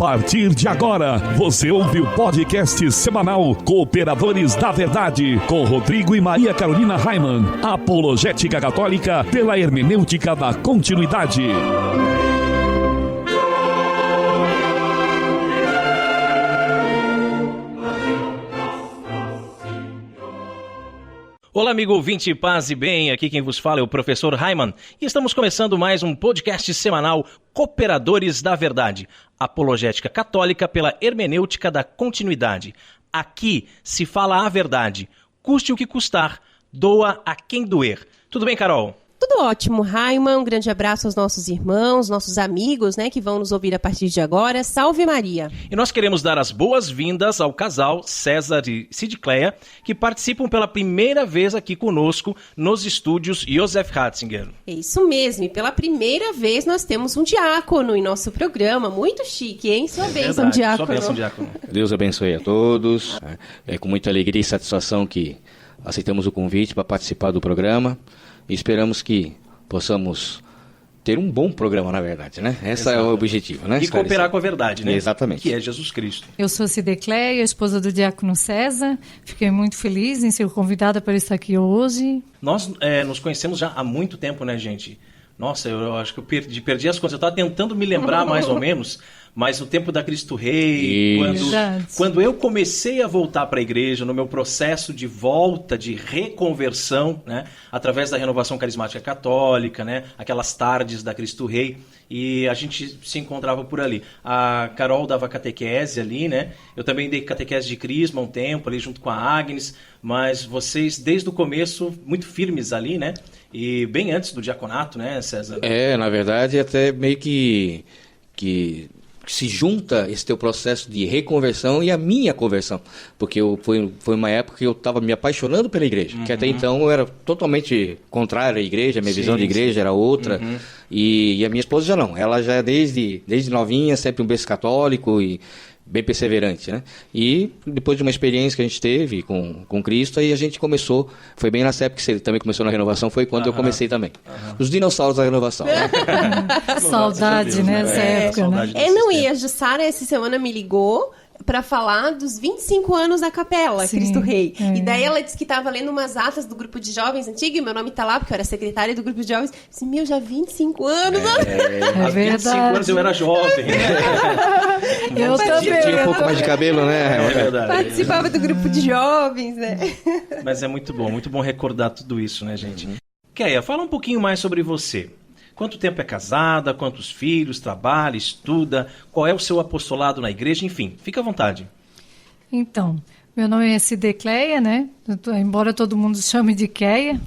partir de agora, você ouve o podcast semanal Cooperadores da Verdade, com Rodrigo e Maria Carolina Raimann, apologética católica pela hermenêutica da continuidade. Olá, amigo ouvinte, paz e bem, aqui quem vos fala é o professor Raimann e estamos começando mais um podcast semanal Cooperadores da Verdade, apologética católica pela hermenêutica da continuidade. Aqui se fala a verdade, custe o que custar, doa a quem doer. Tudo bem, Carol? Tudo ótimo, Raimann. Um grande abraço aos nossos irmãos, nossos amigos, que vão nos ouvir a partir de agora. Salve Maria! E nós queremos dar as boas-vindas ao casal César e Sidcleia, que participam pela primeira vez aqui conosco nos estúdios Josef Ratzinger. É isso mesmo, e pela primeira vez nós temos um diácono em nosso programa. Muito chique, hein? Sua bênção, diácono. Sua bênção, diácono. Deus abençoe a todos. É com muita alegria e satisfação que aceitamos o convite para participar do programa. E esperamos que possamos ter um bom programa, na verdade, né? Esse é o objetivo, né? E cooperar com a verdade, né? Exatamente. Que é Jesus Cristo. Eu sou Sidcleia, esposa do diácono César. Fiquei muito feliz em ser convidada para estar aqui hoje. Nós nos conhecemos já há muito tempo, né, gente? Nossa, eu acho que eu perdi as contas. Eu estava tentando me lembrar mais ou menos, mas o tempo da Cristo Rei, quando eu comecei a voltar para a igreja, no meu processo de volta, de reconversão, né, através da renovação carismática católica, né, aquelas tardes da Cristo Rei, e a gente se encontrava por ali. A Carol dava catequese ali, né? Eu também dei catequese de crisma um tempo ali junto com a Agnes, mas vocês desde o começo muito firmes ali, né? E bem antes do diaconato, né, César? Na verdade, até meio que se junta esse teu processo de reconversão e a minha conversão, porque foi uma época que eu estava me apaixonando pela igreja, que até então eu era totalmente contrário à igreja, a minha visão de igreja era outra, e a minha esposa já não, ela já desde novinha, sempre um berço católico e bem perseverante, né? E depois de uma experiência que a gente teve com Cristo, aí a gente começou, foi bem nessa época que você também começou na renovação, foi quando eu comecei também. Os dinossauros da renovação. Né? Saudade, né? Essa época, né? E a Jussara essa semana me ligou para falar dos 25 anos da capela, Sim, Cristo Rei. E daí ela disse que estava lendo umas atas do grupo de jovens antigo, e meu nome tá lá, porque eu era secretária do grupo de jovens. Eu disse, já 25 anos. É verdade. 25 anos eu era jovem. Eu também. Tinha um pouco mais de cabelo, né? É verdade. Participava do grupo de jovens, né? Mas é muito bom recordar tudo isso, né, gente? Keia, fala um pouquinho mais sobre você. Quanto tempo é casada, quantos filhos, trabalha, estuda, qual é o seu apostolado na igreja, enfim, fica à vontade. Então, meu nome é Sidcleia, né? Embora todo mundo chame de Keia,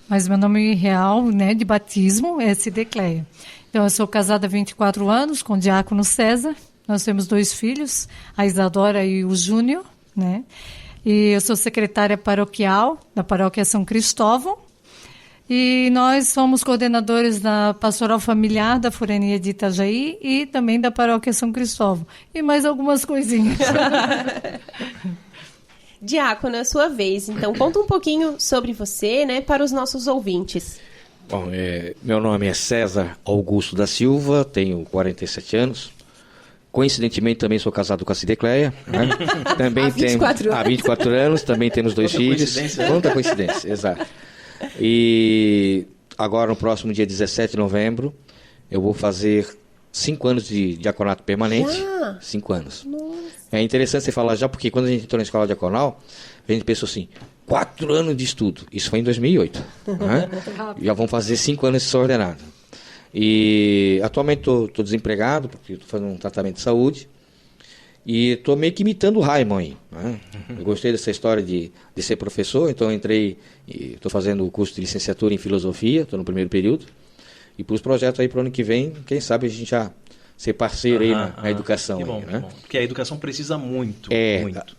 mas meu nome real, né, de batismo é Sidcleia. Então, eu sou casada há 24 anos com o diácono César, nós temos 2 filhos, a Isadora e o Júnior, né? E eu sou secretária paroquial da paróquia São Cristóvão. E nós somos coordenadores da Pastoral Familiar da Forania de Itajaí e também da Paróquia São Cristóvão. E mais algumas coisinhas. Diácono, é a sua vez. Então, conta um pouquinho sobre você, né, para os nossos ouvintes. Bom, meu nome é César Augusto da Silva, tenho 47 anos. Coincidentemente, também sou casado com a Sidcleia. Né? Também há 24 anos. Há 24 anos, também temos 2 filhos. Quanta coincidência, exato. E agora, no próximo dia 17 de novembro, eu vou fazer 5 anos de diaconato permanente. Já? 5 anos. Nossa. É interessante você falar já, porque quando a gente entrou na escola diaconal, a gente pensou assim, 4 anos de estudo. Isso foi em 2008. Né? Já vão fazer 5 anos de ser ordenado. E atualmente estou desempregado, porque estou fazendo um tratamento de saúde. E estou meio que imitando o Raimann aí, né? Eu gostei dessa história de ser professor, então eu entrei e estou fazendo o curso de licenciatura em filosofia, estou no primeiro período. E para os projetos aí para o ano que vem, quem sabe a gente já ser parceiro aí na educação. Que bom, aí, né? bom. Porque a educação precisa muito.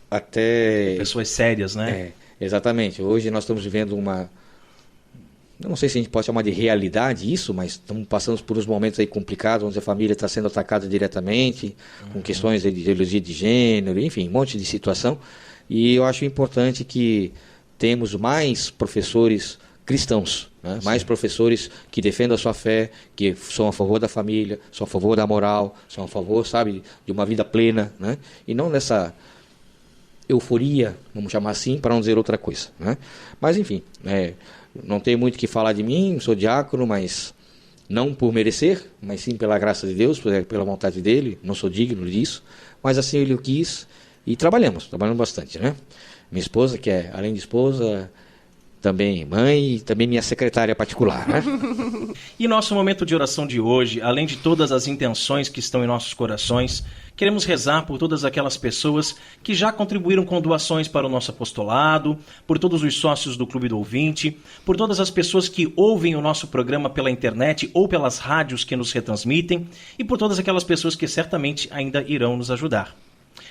Até... pessoas sérias, né? Exatamente. Hoje nós estamos vivendo eu não sei se a gente pode chamar de realidade isso, mas estamos passando por uns momentos aí complicados, onde a família está sendo atacada diretamente, com questões de ideologia de gênero, enfim, um monte de situação. E eu acho importante que temos mais professores cristãos, né? Mais professores que defendam a sua fé, que são a favor da família, são a favor da moral, são a favor, sabe, de uma vida plena, né? E não nessa euforia, vamos chamar assim, para não dizer outra coisa, né? Mas enfim, não tem muito o que falar de mim, sou diácono, mas não por merecer, mas sim pela graça de Deus, pela vontade dele, não sou digno disso, mas assim ele o quis, e trabalhamos bastante, né? Minha esposa, que é, além de esposa, também mãe e também minha secretária particular, né? E nosso momento de oração de hoje, além de todas as intenções que estão em nossos corações, queremos rezar por todas aquelas pessoas que já contribuíram com doações para o nosso apostolado, por todos os sócios do Clube do Ouvinte, por todas as pessoas que ouvem o nosso programa pela internet ou pelas rádios que nos retransmitem e por todas aquelas pessoas que certamente ainda irão nos ajudar.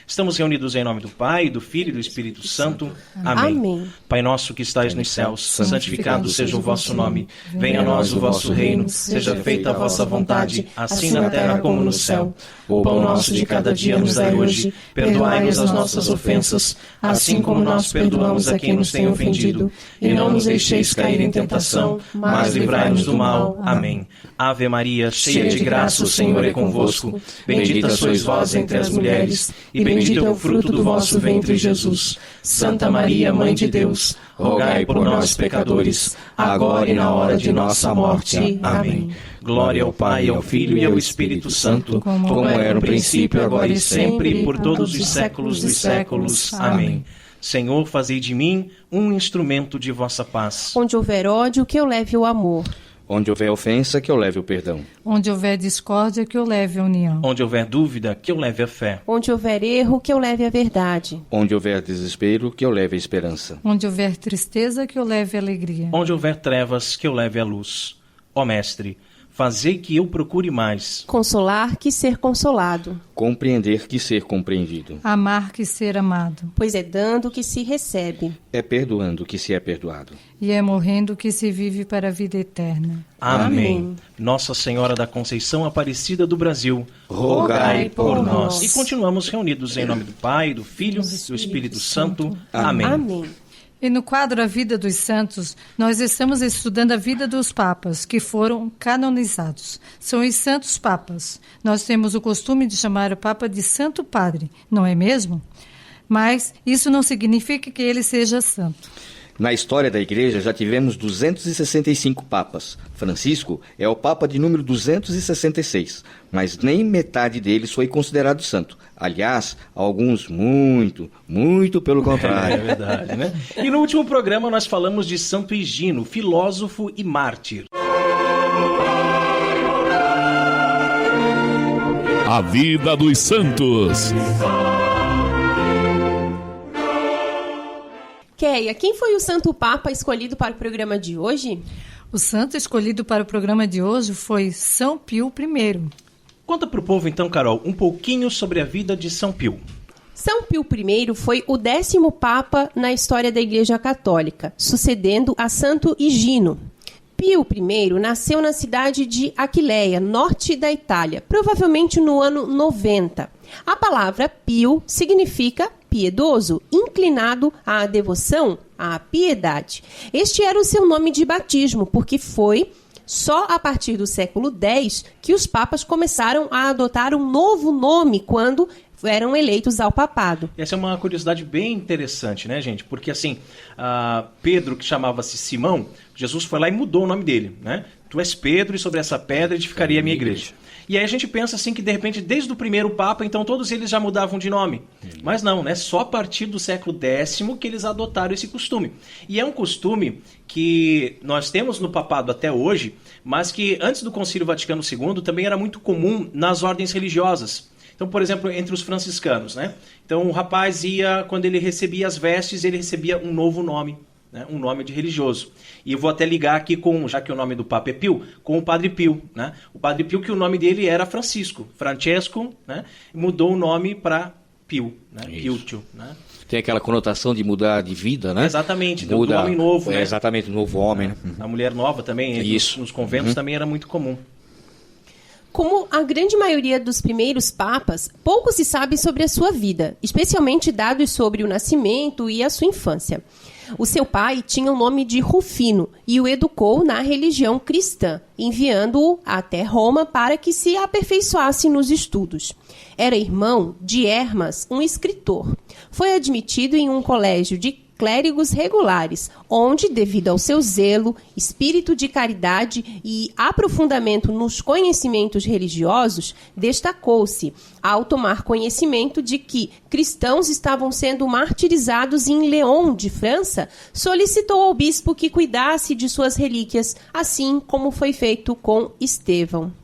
Estamos reunidos em nome do Pai, do Filho e do Espírito Santo. Amém. Amém. Pai nosso que estais nos céus, santificado seja o vosso nome. Venha a nós o vosso reino, seja feita a vossa vontade, assim na terra como no céu. O pão nosso de cada dia nos dai hoje. Perdoai-nos as nossas ofensas, assim como nós perdoamos a quem nos tem ofendido. E não nos deixeis cair em tentação, mas livrai-nos do mal. Amém. Ave Maria, cheia de graça, o Senhor é convosco. Bendita sois vós entre as mulheres, e bendito é o fruto do vosso ventre, Jesus. Santa Maria, Mãe de Deus, rogai por nós, pecadores, agora e na hora de nossa morte. Amém. Glória ao Pai, ao Filho e ao Espírito Santo, como era no princípio, agora e sempre, e por todos os séculos dos séculos. Amém. Senhor, fazei de mim um instrumento de vossa paz. Onde houver ódio, que eu leve o amor. Onde houver ofensa, que eu leve o perdão. Onde houver discórdia, que eu leve a união. Onde houver dúvida, que eu leve a fé. Onde houver erro, que eu leve a verdade. Onde houver desespero, que eu leve a esperança. Onde houver tristeza, que eu leve a alegria. Onde houver trevas, que eu leve a luz. Ó Mestre, fazei que eu procure mais. Consolar, que ser consolado. Compreender, que ser compreendido. Amar, que ser amado. Pois é dando que se recebe. É perdoando, que se é perdoado. E é morrendo que se vive para a vida eterna. Amém. Nossa Senhora da Conceição Aparecida do Brasil, rogai por nós. E continuamos reunidos em nome do Pai, do Filho e do Espírito Santo. Amém. Amém. E no quadro A Vida dos Santos, nós estamos estudando a vida dos papas que foram canonizados. São os santos papas. Nós temos o costume de chamar o papa de Santo Padre, não é mesmo? Mas isso não significa que ele seja santo. Na história da Igreja já tivemos 265 papas. Francisco é o papa de número 266, mas nem metade deles foi considerado santo. Aliás, alguns muito pelo contrário. É verdade, né? E no último programa nós falamos de Santo Higino, filósofo e mártir. A vida dos santos. Kéia, quem foi o Santo Papa escolhido para o programa de hoje? O santo escolhido para o programa de hoje foi São Pio I. Conta para o povo então, Carol, um pouquinho sobre a vida de São Pio. São Pio I foi o 10º Papa na história da Igreja Católica, sucedendo a Santo Higino. Pio I nasceu na cidade de Aquileia, norte da Itália, provavelmente no ano 90. A palavra pio significa piedoso, inclinado à devoção, à piedade. Este era o seu nome de batismo, porque foi só a partir do século X que os papas começaram a adotar um novo nome quando eram eleitos ao papado. Essa é uma curiosidade bem interessante, né, gente? Porque, assim, Pedro, que chamava-se Simão, Jesus foi lá e mudou o nome dele, né? Tu és Pedro e sobre essa pedra edificaria a minha igreja. E aí a gente pensa assim que, de repente, desde o primeiro Papa, então todos eles já mudavam de nome. Mas não, né? Só a partir do século X que eles adotaram esse costume. E é um costume que nós temos no papado até hoje, mas que antes do Concílio Vaticano II também era muito comum nas ordens religiosas. Então, por exemplo, entre os franciscanos, né? Então, o rapaz ia, quando ele recebia as vestes, ele recebia um novo nome, né? Um nome de religioso. E eu vou até ligar aqui com, já que o nome do Papa é Pio, com o Padre Pio, né? O Padre Pio, que o nome dele era Francisco, Francesco, né? Mudou o nome para Pio, né? Piúcio, né? Tem aquela conotação de mudar de vida, né? Exatamente, do homem novo, né? Exatamente, novo homem, né? A mulher nova também, Isso. Nos conventos também era muito comum. Como a grande maioria dos primeiros papas, pouco se sabe sobre a sua vida, especialmente dados sobre o nascimento e a sua infância. O seu pai tinha o nome de Rufino e o educou na religião cristã, enviando-o até Roma para que se aperfeiçoasse nos estudos. Era irmão de Hermas, um escritor. Foi admitido em um colégio de clérigos regulares, onde, devido ao seu zelo, espírito de caridade e aprofundamento nos conhecimentos religiosos, destacou-se ao tomar conhecimento de que cristãos estavam sendo martirizados em León, de França, solicitou ao bispo que cuidasse de suas relíquias, assim como foi feito com Estevão.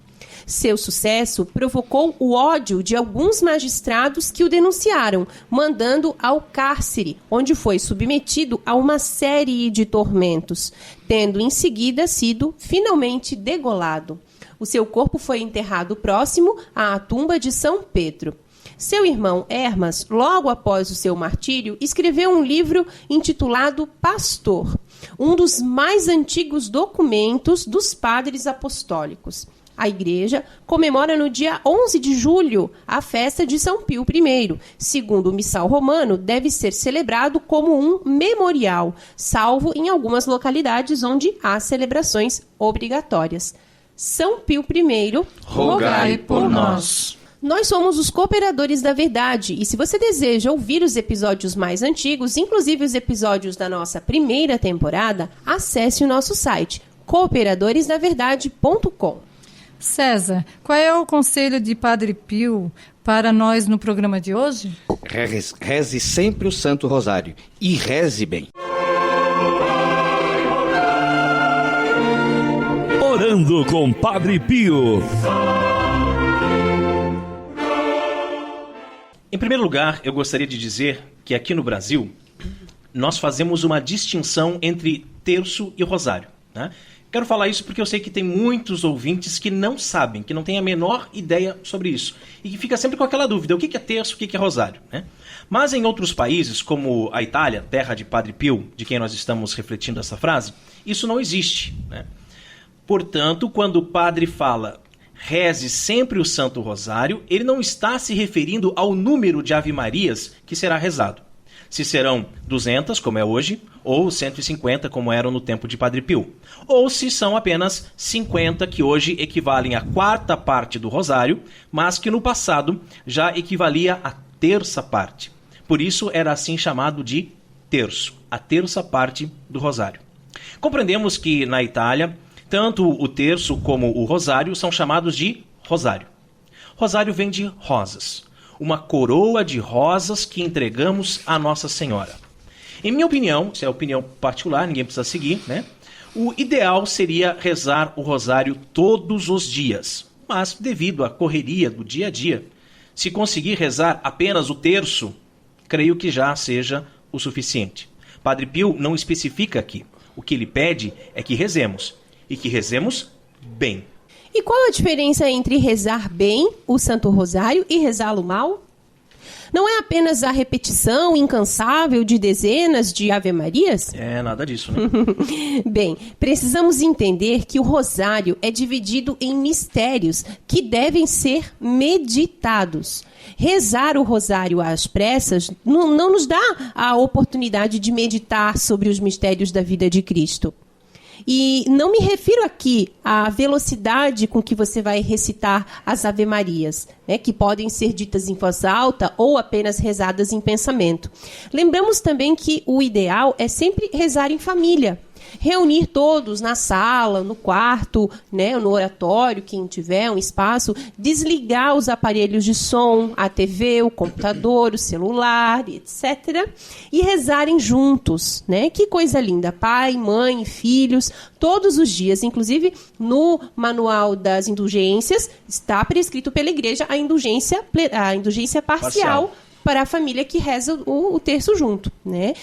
Seu sucesso provocou o ódio de alguns magistrados que o denunciaram, mandando ao cárcere, onde foi submetido a uma série de tormentos, tendo em seguida sido finalmente degolado. O seu corpo foi enterrado próximo à tumba de São Pedro. Seu irmão Hermas, logo após o seu martírio, escreveu um livro intitulado Pastor, um dos mais antigos documentos dos padres apostólicos. A Igreja comemora no dia 11 de julho a festa de São Pio I. Segundo o missal romano, deve ser celebrado como um memorial, salvo em algumas localidades onde há celebrações obrigatórias. São Pio I, rogai por nós. Nós somos os Cooperadores da Verdade, e se você deseja ouvir os episódios mais antigos, inclusive os episódios da nossa primeira temporada, acesse o nosso site, cooperadoresdaverdade.com. César, qual é o conselho de Padre Pio para nós no programa de hoje? Reze sempre o Santo Rosário e reze bem. Orando com Padre Pio. Em primeiro lugar, eu gostaria de dizer que aqui no Brasil, nós fazemos uma distinção entre terço e rosário, né? Quero falar isso porque eu sei que tem muitos ouvintes que não sabem, que não têm a menor ideia sobre isso. E que fica sempre com aquela dúvida, o que é terço, o que é rosário, né? Mas em outros países, como a Itália, terra de Padre Pio, de quem nós estamos refletindo essa frase, isso não existe, né? Portanto, quando o padre fala reze sempre o Santo Rosário, ele não está se referindo ao número de Ave-Marias que será rezado. Se serão 200, como é hoje, ou 150, como eram no tempo de Padre Pio. Ou se são apenas 50, que hoje equivalem à quarta parte do Rosário, mas que no passado já equivalia à terça parte. Por isso era assim chamado de terço, a terça parte do Rosário. Compreendemos que na Itália, tanto o terço como o Rosário são chamados de rosário. Rosário vem de rosas. Uma coroa de rosas que entregamos à Nossa Senhora. Em minha opinião, isso é opinião particular, ninguém precisa seguir, né? O ideal seria rezar o rosário todos os dias. Mas, devido à correria do dia a dia, se conseguir rezar apenas o terço, creio que já seja o suficiente. Padre Pio não especifica aqui. O que ele pede é que rezemos, e que rezemos bem. E qual a diferença entre rezar bem o Santo Rosário e rezá-lo mal? Não é apenas a repetição incansável de dezenas de Ave-Marias? É, nada disso, né? Bem, precisamos entender que o Rosário é dividido em mistérios que devem ser meditados. Rezar o Rosário às pressas não nos dá a oportunidade de meditar sobre os mistérios da vida de Cristo. E não me refiro aqui à velocidade com que você vai recitar as Ave-Marias, né, que podem ser ditas em voz alta ou apenas rezadas em pensamento. Lembramos também que o ideal é sempre rezar em família. Reunir todos na sala, no quarto, né, no oratório, quem tiver um espaço, desligar os aparelhos de som, a TV, o computador, o celular, etc. E rezarem juntos, né? Que coisa linda. Pai, mãe, filhos, todos os dias. Inclusive, no manual das indulgências, está prescrito pela Igreja a indulgência parcial. Para a família que reza o terço junto, né?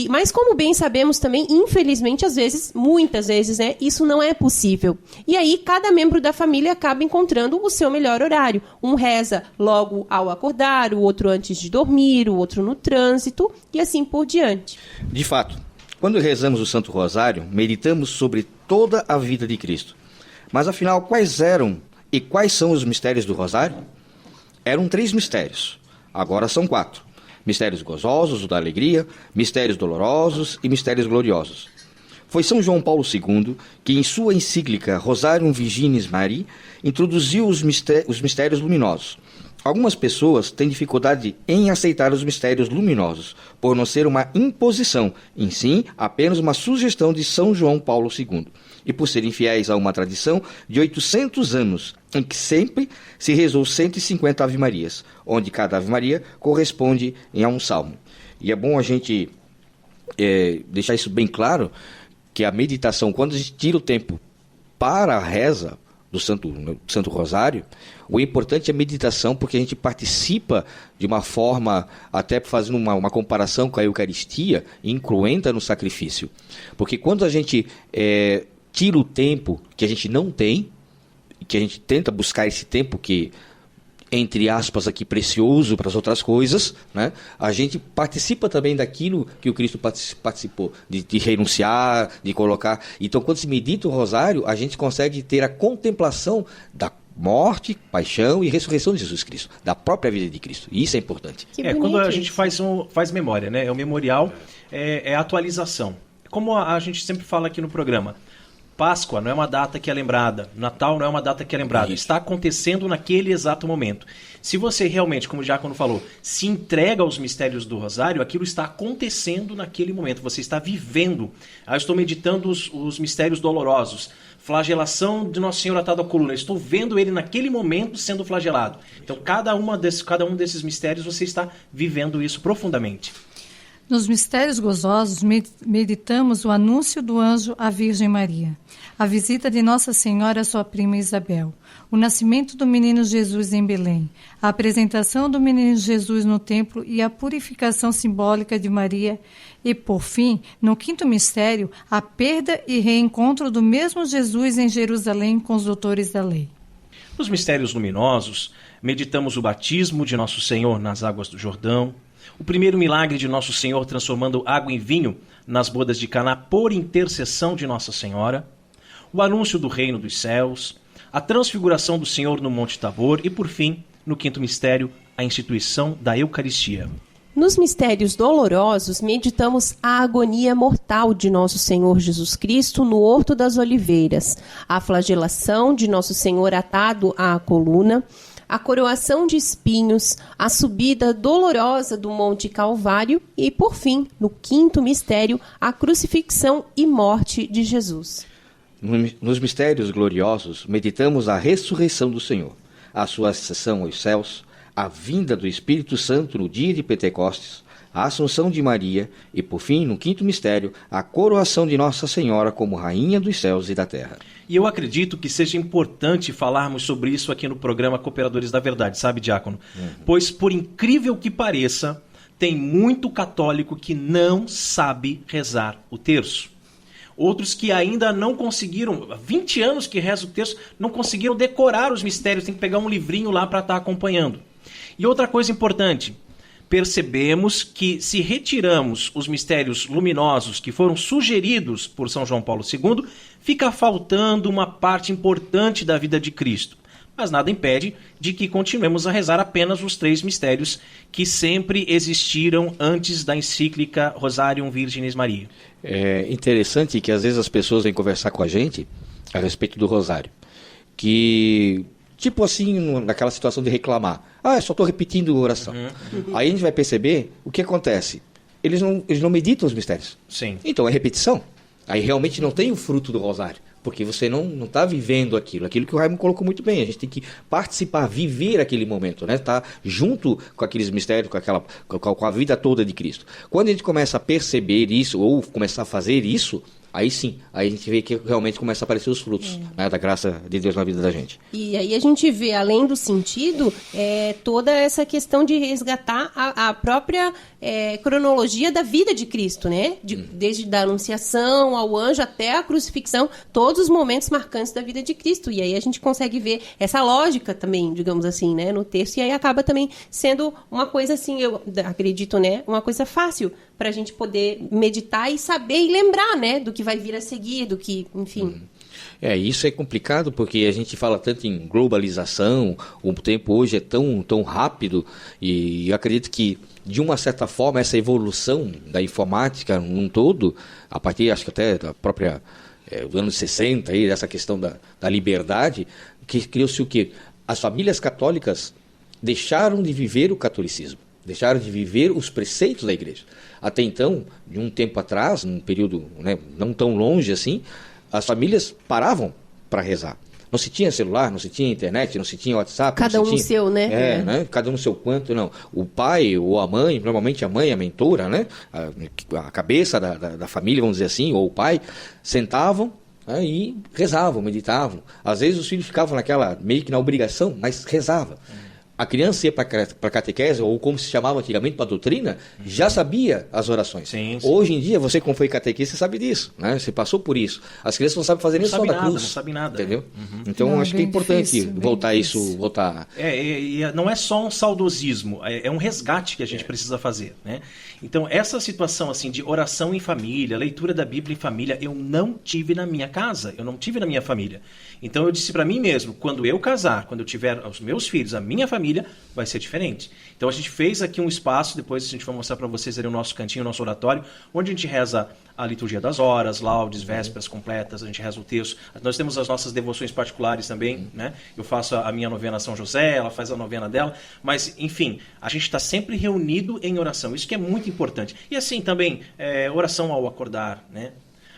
Mas como bem sabemos também, infelizmente, muitas vezes, né, isso não é possível. E aí, cada membro da família acaba encontrando o seu melhor horário. Um reza logo ao acordar, o outro antes de dormir, o outro no trânsito, e assim por diante. De fato, quando rezamos o Santo Rosário, meditamos sobre toda a vida de Cristo. Mas, afinal, quais eram E quais são os mistérios do Rosário? Eram 3 mistérios, agora são 4. Mistérios gozosos, o da alegria, mistérios dolorosos e mistérios gloriosos. Foi São João Paulo II que, em sua encíclica Rosarium Virginis Mariae, introduziu os mistérios luminosos. Algumas pessoas têm dificuldade em aceitar os mistérios luminosos, por não ser uma imposição, em si, apenas uma sugestão de São João Paulo II, e por serem fiéis a uma tradição de 800 anos, em que sempre se rezou 150 Ave-Marias, onde cada Ave-Maria corresponde a um salmo. E é bom a gente deixar isso bem claro, que a meditação, quando a gente tira o tempo para a reza do Santo Rosário, o importante é a meditação, porque a gente participa de uma forma, até fazendo uma comparação com a Eucaristia, incruenta no sacrifício. Porque quando a gente tira o tempo que a gente não tem, que a gente tenta buscar esse tempo que, entre aspas, aqui precioso para as outras coisas, né? A gente participa também daquilo que o Cristo participou, de renunciar, de colocar. Então, quando se medita o Rosário, a gente consegue ter a contemplação da morte, paixão e ressurreição de Jesus Cristo, da própria vida de Cristo. E isso é importante. Quando a gente faz memória, né? O memorial é a atualização. Como a gente sempre fala aqui no programa, Páscoa não é uma data que é lembrada, Natal não é uma data que é lembrada, está acontecendo naquele exato momento. Se você realmente, como o Diácono falou, se entrega aos mistérios do Rosário, aquilo está acontecendo naquele momento, você está vivendo. Eu estou meditando os mistérios dolorosos, flagelação de Nossa Senhora atado à coluna, eu estou vendo ele naquele momento sendo flagelado. Então cada um desses mistérios você está vivendo isso profundamente. Nos mistérios gozosos, meditamos o anúncio do anjo à Virgem Maria, a visita de Nossa Senhora à sua prima Isabel, o nascimento do menino Jesus em Belém, a apresentação do menino Jesus no templo e a purificação simbólica de Maria e, por fim, no quinto mistério, a perda e reencontro do mesmo Jesus em Jerusalém com os doutores da lei. Nos mistérios luminosos, meditamos o batismo de Nosso Senhor nas águas do Jordão, o primeiro milagre de Nosso Senhor transformando água em vinho nas bodas de Caná por intercessão de Nossa Senhora, o anúncio do reino dos céus, a transfiguração do Senhor no Monte Tabor e, por fim, no quinto mistério, a instituição da Eucaristia. Nos mistérios dolorosos, meditamos a agonia mortal de Nosso Senhor Jesus Cristo no Horto das Oliveiras, a flagelação de Nosso Senhor atado à coluna, a coroação de espinhos, a subida dolorosa do Monte Calvário e, por fim, no quinto mistério, a crucifixão e morte de Jesus. Nos mistérios gloriosos, meditamos a ressurreição do Senhor, a sua ascensão aos céus, a vinda do Espírito Santo no dia de Pentecostes, a Assunção de Maria e, por fim, no quinto mistério, a coroação de Nossa Senhora como Rainha dos céus e da terra. E eu acredito que seja importante falarmos sobre isso aqui no programa Cooperadores da Verdade, sabe, Diácono? Pois, por incrível que pareça, tem muito católico que não sabe rezar o terço. Outros que ainda não conseguiram, 20 anos que rezam o terço, não conseguiram decorar os mistérios, tem que pegar um livrinho lá para estar acompanhando. E outra coisa importante, percebemos que se retiramos os mistérios luminosos que foram sugeridos por São João Paulo II, fica faltando uma parte importante da vida de Cristo. Mas nada impede de que continuemos a rezar apenas os 3 mistérios que sempre existiram antes da encíclica Rosarium Virginis Mariae. É interessante que às vezes as pessoas vêm conversar com a gente a respeito do Rosário, que... tipo assim, naquela situação de reclamar. Eu só estou repetindo a oração. Aí a gente vai perceber o que acontece. Eles não meditam os mistérios. Sim. Então é repetição. Aí realmente não tem o fruto do Rosário. Porque você não está vivendo aquilo que o Raimundo colocou muito bem. A gente tem que participar, viver aquele momento, né? Tá junto com aqueles mistérios, com a vida toda de Cristo. Quando a gente começa a perceber isso, ou começar a fazer isso, aí sim, aí a gente vê que realmente começa a aparecer os frutos, né, da graça de Deus na vida da gente. E aí a gente vê, além do sentido, toda essa questão de resgatar a própria cronologia da vida de Cristo, né? Desde a anunciação ao anjo até a crucifixão, todos os momentos marcantes da vida de Cristo. E aí a gente consegue ver essa lógica também, digamos assim, né, no texto. E aí acaba também sendo uma coisa assim, eu acredito, né, uma coisa fácil para a gente poder meditar e saber e lembrar, né, do que vai vir a seguir, do que, enfim. Isso é complicado porque a gente fala tanto em globalização, o tempo hoje é tão rápido e eu acredito que, de uma certa forma, essa evolução da informática num todo, a partir, acho que até da própria dos anos 60, aí, dessa questão da liberdade, que criou-se o quê? As famílias católicas deixaram de viver o catolicismo, deixaram de viver os preceitos da igreja. Até então, de um tempo atrás, num período, né, não tão longe assim, as famílias paravam para rezar. Não se tinha celular, não se tinha internet, não se tinha WhatsApp. Cada um no seu, né? Né? Cada um no seu canto, não. O pai ou a mãe, normalmente a mãe, a mentora, né? A cabeça da família, vamos dizer assim, ou o pai, sentavam, né, e rezavam, meditavam. Às vezes os filhos ficavam meio que na obrigação, mas rezavam. A criança ia para a catequese, ou como se chamava antigamente, para a doutrina, já sabia as orações. Sim. Hoje em dia, você como foi catequista, sabe disso, né? Você passou por isso. As crianças não sabem fazer nem só da cruz. Não sabem nada. Entendeu? Então, acho que é importante voltar. E não é só um saudosismo, é um resgate que a gente precisa fazer, né? Então, essa situação assim de oração em família, leitura da Bíblia em família, eu não tive na minha casa, eu não tive na minha família. Então, eu disse para mim mesmo, quando eu casar, quando eu tiver os meus filhos, a minha família, vai ser diferente. Então, a gente fez aqui um espaço, depois a gente vai mostrar para vocês ali o nosso cantinho, o nosso oratório, onde a gente reza a liturgia das horas, laudes, vésperas completas, a gente reza o texto. Nós temos as nossas devoções particulares também, né? Eu faço a minha novena a São José, ela faz a novena dela, mas, enfim, a gente está sempre reunido em oração. Isso que é muito importante. E assim também, oração ao acordar, né?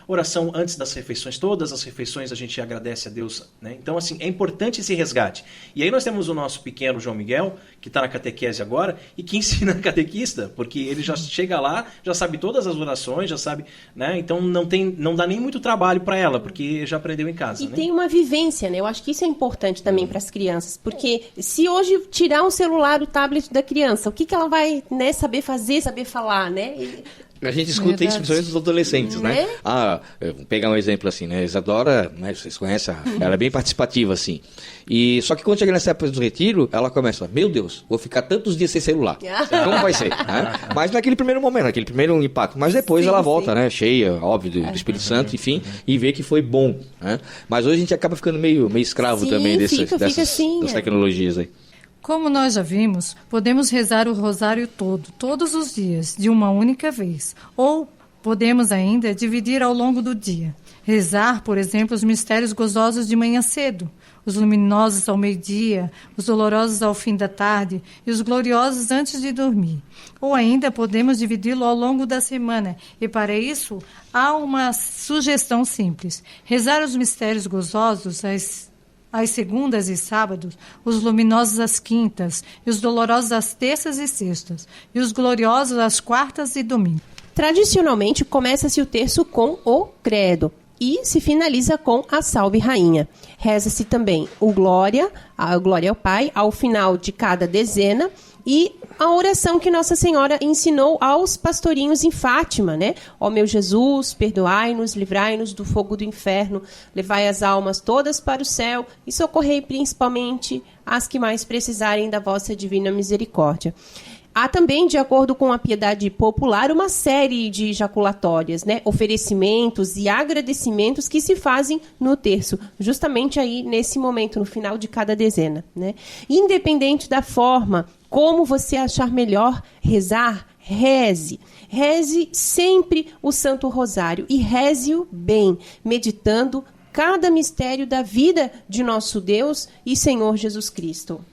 Oração antes das refeições, todas as refeições a gente agradece a Deus, né? Então, assim, é importante esse resgate. E aí nós temos o nosso pequeno João Miguel, que está na catequese agora, e que ensina catequista, porque ele já chega lá, já sabe todas as orações, já sabe, né? Então não dá nem muito trabalho para ela, porque já aprendeu em casa. E né? tem uma vivência, né? Eu acho que isso é importante também para as crianças, porque se hoje tirar o celular, o tablet da criança, o que ela vai, né, saber fazer, saber falar, né? A gente escuta isso principalmente dos adolescentes, né? Vou pegar um exemplo assim, né? Isadora, né? Vocês conhecem, ela é bem participativa, assim. Só que quando chega nessa época do retiro, ela começa, meu Deus, vou ficar tantos dias sem celular. Como vai ser? Né? Mas naquele primeiro momento, naquele primeiro impacto. Mas depois ela volta, né? Cheia, óbvio, do Espírito Santo, enfim, e vê que foi bom. Né? Mas hoje a gente acaba ficando meio escravo também dessas tecnologias aí. Como nós já vimos, podemos rezar o rosário todo, todos os dias, de uma única vez. Ou podemos ainda dividir ao longo do dia. Rezar, por exemplo, os mistérios gozosos de manhã cedo, os luminosos ao meio-dia, os dolorosos ao fim da tarde e os gloriosos antes de dormir. Ou ainda podemos dividi-lo ao longo da semana. E para isso, há uma sugestão simples. Rezar os mistérios gozosos às segundas e sábados, os luminosos às quintas, e os dolorosos às terças e sextas, e os gloriosos às quartas e domingos. Tradicionalmente, começa-se o terço com o credo e se finaliza com a Salve Rainha. Reza-se também o Glória ao Pai, ao final de cada dezena, e a oração que Nossa Senhora ensinou aos pastorinhos em Fátima, né? Ó meu Jesus, perdoai-nos, livrai-nos do fogo do inferno, levai as almas todas para o céu e socorrei principalmente as que mais precisarem da vossa divina misericórdia. Há também, de acordo com a piedade popular, uma série de jaculatórias, né? Oferecimentos e agradecimentos que se fazem no terço, justamente aí nesse momento, no final de cada dezena, né? Independente da forma, como você achar melhor rezar, reze. Reze sempre o Santo Rosário e reze-o bem, meditando cada mistério da vida de nosso Deus e Senhor Jesus Cristo.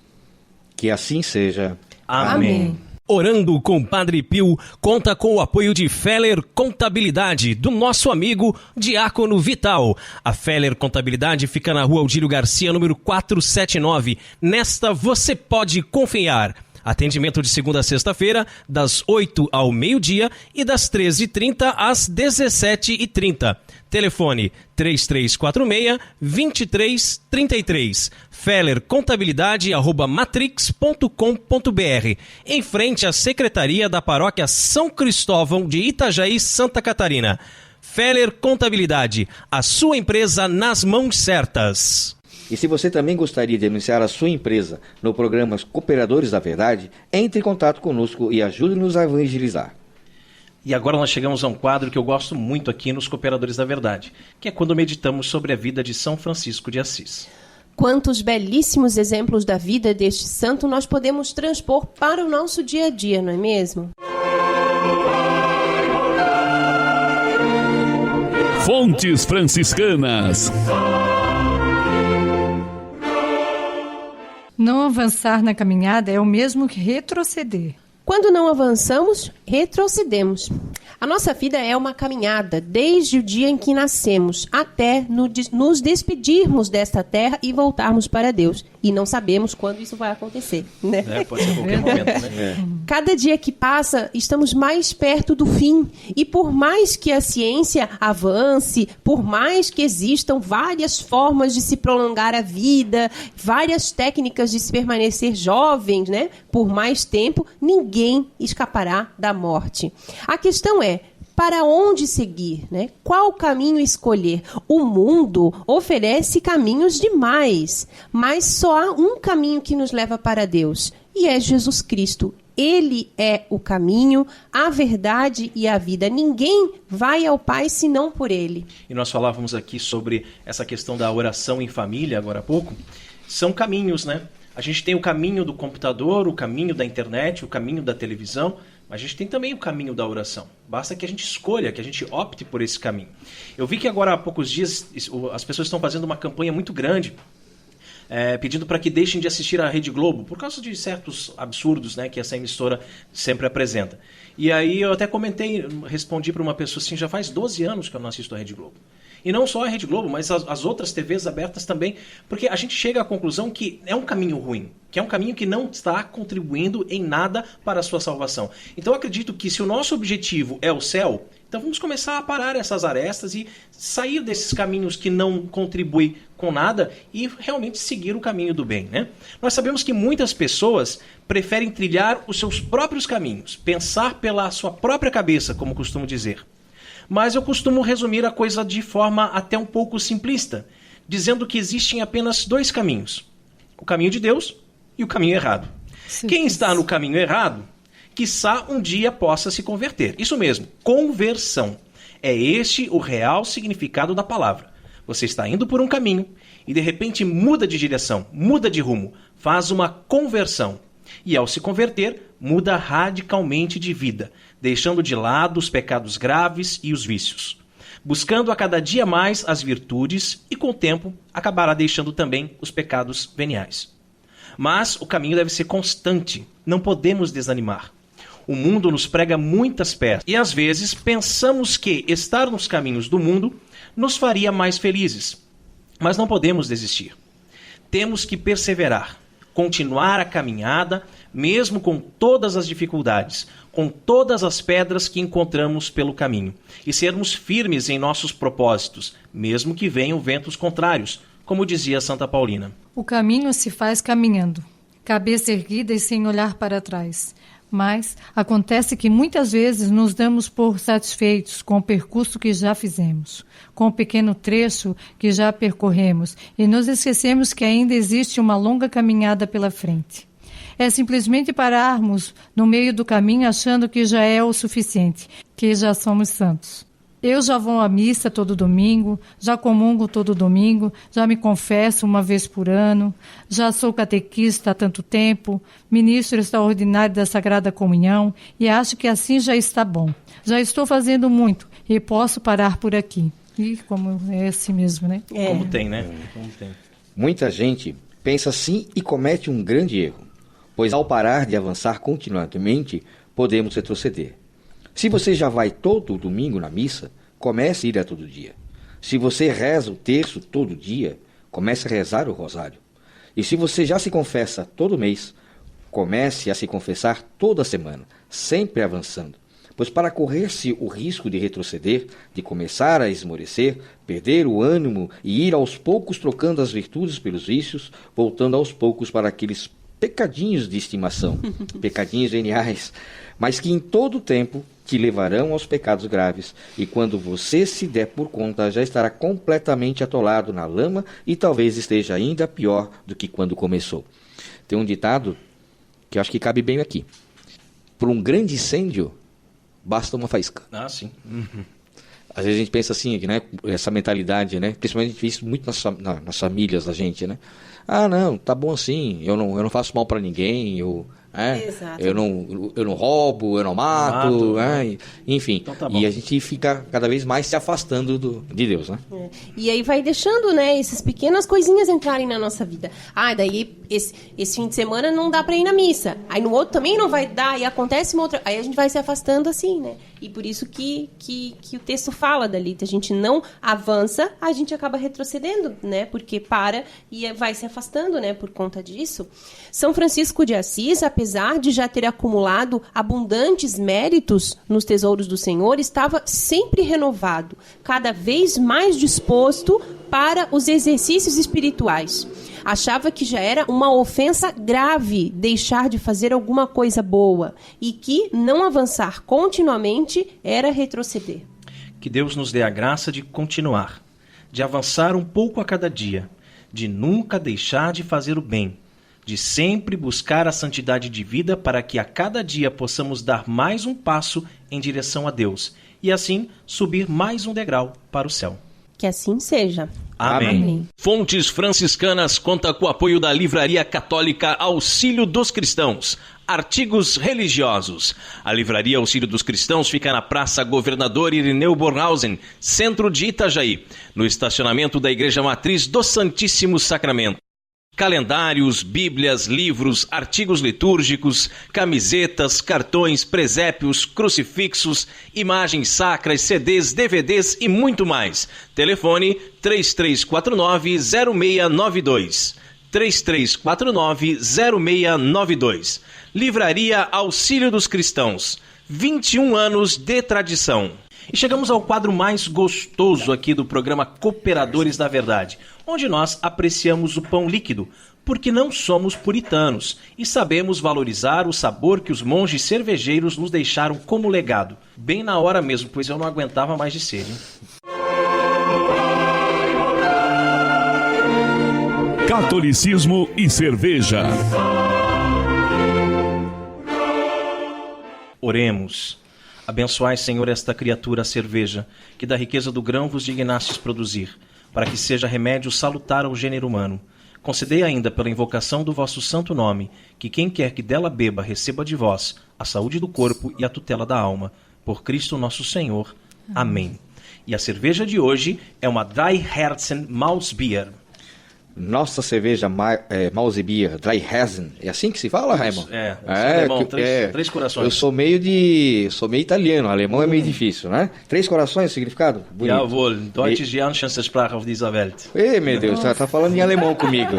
Que assim seja. Amém. Orando com Padre Pio conta com o apoio de Feller Contabilidade, do nosso amigo Diácono Vital. A Feller Contabilidade fica na Rua Aldílio Garcia, número 479. Nesta você pode confiar. Atendimento de segunda a sexta-feira, das 8 ao meio-dia e das 13h30 às 17h30. Telefone 3346-2333. fellercontabilidade@matrix.com.br. Em frente à Secretaria da Paróquia São Cristóvão de Itajaí, Santa Catarina. Feller Contabilidade, a sua empresa nas mãos certas. E se você também gostaria de anunciar a sua empresa no programa Cooperadores da Verdade, entre em contato conosco e ajude-nos a evangelizar. E agora nós chegamos a um quadro que eu gosto muito aqui nos Cooperadores da Verdade, que é quando meditamos sobre a vida de São Francisco de Assis. Quantos belíssimos exemplos da vida deste santo nós podemos transpor para o nosso dia a dia, não é mesmo? Fontes franciscanas. Não avançar na caminhada é o mesmo que retroceder. Quando não avançamos, retrocedemos. A nossa vida é uma caminhada, desde o dia em que nascemos, até nos despedirmos desta terra e voltarmos para Deus. E não sabemos quando isso vai acontecer, né? Pode ser a qualquer momento, né? Cada dia que passa, estamos mais perto do fim. E por mais que a ciência avance, por mais que existam várias formas de se prolongar a vida, várias técnicas de se permanecer jovens, né, por mais tempo, ninguém escapará da morte. A questão é, para onde seguir, né? Qual caminho escolher? O mundo oferece caminhos demais, mas só há um caminho que nos leva para Deus, e é Jesus Cristo. Ele é o caminho, a verdade e a vida. Ninguém vai ao Pai senão por Ele. E nós falávamos aqui sobre essa questão da oração em família, agora há pouco. São caminhos, né? A gente tem o caminho do computador, o caminho da internet, o caminho da televisão, mas a gente tem também o caminho da oração. Basta que a gente escolha, que a gente opte por esse caminho. Eu vi que agora há poucos dias as pessoas estão fazendo uma campanha muito grande, pedindo para que deixem de assistir à Rede Globo, por causa de certos absurdos, né, que essa emissora sempre apresenta. E aí eu até respondi para uma pessoa assim, já faz 12 anos que eu não assisto à Rede Globo. E não só a Rede Globo, mas as outras TVs abertas também, porque a gente chega à conclusão que é um caminho ruim, que é um caminho que não está contribuindo em nada para a sua salvação. Então eu acredito que se o nosso objetivo é o céu, então vamos começar a parar essas arestas e sair desses caminhos que não contribuem com nada e realmente seguir o caminho do bem, né? Nós sabemos que muitas pessoas preferem trilhar os seus próprios caminhos, pensar pela sua própria cabeça, como costumo dizer. Mas eu costumo resumir a coisa de forma até um pouco simplista, dizendo que existem apenas dois caminhos, o caminho de Deus e o caminho errado. Sim. Quem está no caminho errado, quiçá um dia possa se converter. Isso mesmo, conversão. É este o real significado da palavra. Você está indo por um caminho e de repente muda de direção, muda de rumo, faz uma conversão. E ao se converter, muda radicalmente de vida, deixando de lado os pecados graves e os vícios, buscando a cada dia mais as virtudes e, com o tempo, acabará deixando também os pecados veniais. Mas o caminho deve ser constante, não podemos desanimar. O mundo nos prega muitas peças e, às vezes, pensamos que estar nos caminhos do mundo nos faria mais felizes. Mas não podemos desistir. Temos que perseverar, continuar a caminhada, mesmo com todas as dificuldades, com todas as pedras que encontramos pelo caminho, e sermos firmes em nossos propósitos, mesmo que venham ventos contrários, como dizia Santa Paulina. O caminho se faz caminhando, cabeça erguida e sem olhar para trás. Mas acontece que muitas vezes nos damos por satisfeitos com o percurso que já fizemos, com o pequeno trecho que já percorremos, e nos esquecemos que ainda existe uma longa caminhada pela frente. É simplesmente pararmos no meio do caminho achando que já é o suficiente, que já somos santos. Eu já vou à missa todo domingo, já comungo todo domingo, já me confesso uma vez por ano, já sou catequista há tanto tempo, ministro extraordinário da Sagrada Comunhão e acho que assim já está bom. Já estou fazendo muito e posso parar por aqui. E como é assim mesmo, né? Como tem, né? Como tem. Muita gente pensa assim e comete um grande erro, pois ao parar de avançar continuamente, podemos retroceder. Se você já vai todo domingo na missa, comece a ir a todo dia. Se você reza o terço todo dia, comece a rezar o rosário. E se você já se confessa todo mês, comece a se confessar toda semana, sempre avançando. Pois para correr-se o risco de retroceder, de começar a esmorecer, perder o ânimo e ir aos poucos trocando as virtudes pelos vícios, voltando aos poucos para aqueles pecadinhos de estimação, pecadinhos veniais, mas que em todo o tempo te levarão aos pecados graves, e quando você se der por conta, já estará completamente atolado na lama e talvez esteja ainda pior do que quando começou. Tem um ditado que eu acho que cabe bem aqui. Por um grande incêndio, basta uma faísca. Ah, sim. Às vezes a gente pensa assim, né? Essa mentalidade, né? Principalmente a gente vê isso muito nas famílias da gente, né? Ah, não, tá bom assim, eu não faço mal para ninguém, eu não roubo, eu não mato, enfim. Então tá bom. E a gente fica cada vez mais se afastando de Deus, né? E aí vai deixando, né, essas pequenas coisinhas entrarem na nossa vida. Daí esse fim de semana não dá para ir na missa. Aí no outro também não vai dar, e acontece uma outra... Aí a gente vai se afastando assim, né? E por isso que o texto fala dali, a gente não avança, a gente acaba retrocedendo, né? Porque para e vai se afastando, né, por conta disso. São Francisco de Assis, apesar de já ter acumulado abundantes méritos nos tesouros do Senhor, estava sempre renovado, cada vez mais disposto para os exercícios espirituais. Achava que já era uma ofensa grave deixar de fazer alguma coisa boa e que não avançar continuamente era retroceder. Que Deus nos dê a graça de continuar, de avançar um pouco a cada dia, de nunca deixar de fazer o bem, de sempre buscar a santidade de vida para que a cada dia possamos dar mais um passo em direção a Deus e assim subir mais um degrau para o céu. Que assim seja. Amém. Amém. Fontes Franciscanas conta com o apoio da Livraria Católica Auxílio dos Cristãos. Artigos religiosos. A Livraria Auxílio dos Cristãos fica na Praça Governador Irineu Bornhausen, centro de Itajaí, no estacionamento da Igreja Matriz do Santíssimo Sacramento. Calendários, bíblias, livros, artigos litúrgicos, camisetas, cartões, presépios, crucifixos, imagens sacras, CDs, DVDs e muito mais. Telefone 3349-0692. 3349-0692. Livraria Auxílio dos Cristãos. 21 anos de tradição. E chegamos ao quadro mais gostoso aqui do programa Cooperadores da Verdade, onde nós apreciamos o pão líquido, porque não somos puritanos e sabemos valorizar o sabor que os monges cervejeiros nos deixaram como legado. Bem na hora mesmo, pois eu não aguentava mais de sede. Catolicismo e cerveja. Oremos. Abençoai, Senhor, esta criatura, a cerveja, que da riqueza do grão vos dignastes produzir, para que seja remédio salutar ao gênero humano. Concedei ainda, pela invocação do vosso santo nome, que quem quer que dela beba receba de vós a saúde do corpo e a tutela da alma. Por Cristo nosso Senhor. Amém. E a cerveja de hoje é uma Drei Herzen Malzbier. Nossa cerveja Malzbier, Drei Herzen. É assim que se fala, Raimon? Alemão, três corações. Eu sou meio italiano, alemão é meio difícil, né? 3 corações, significado? Bonito. Jawohl, Deutsch ist die anscheinendste Sprache auf dieser Welt. Ei, meu Deus, tá falando em alemão comigo.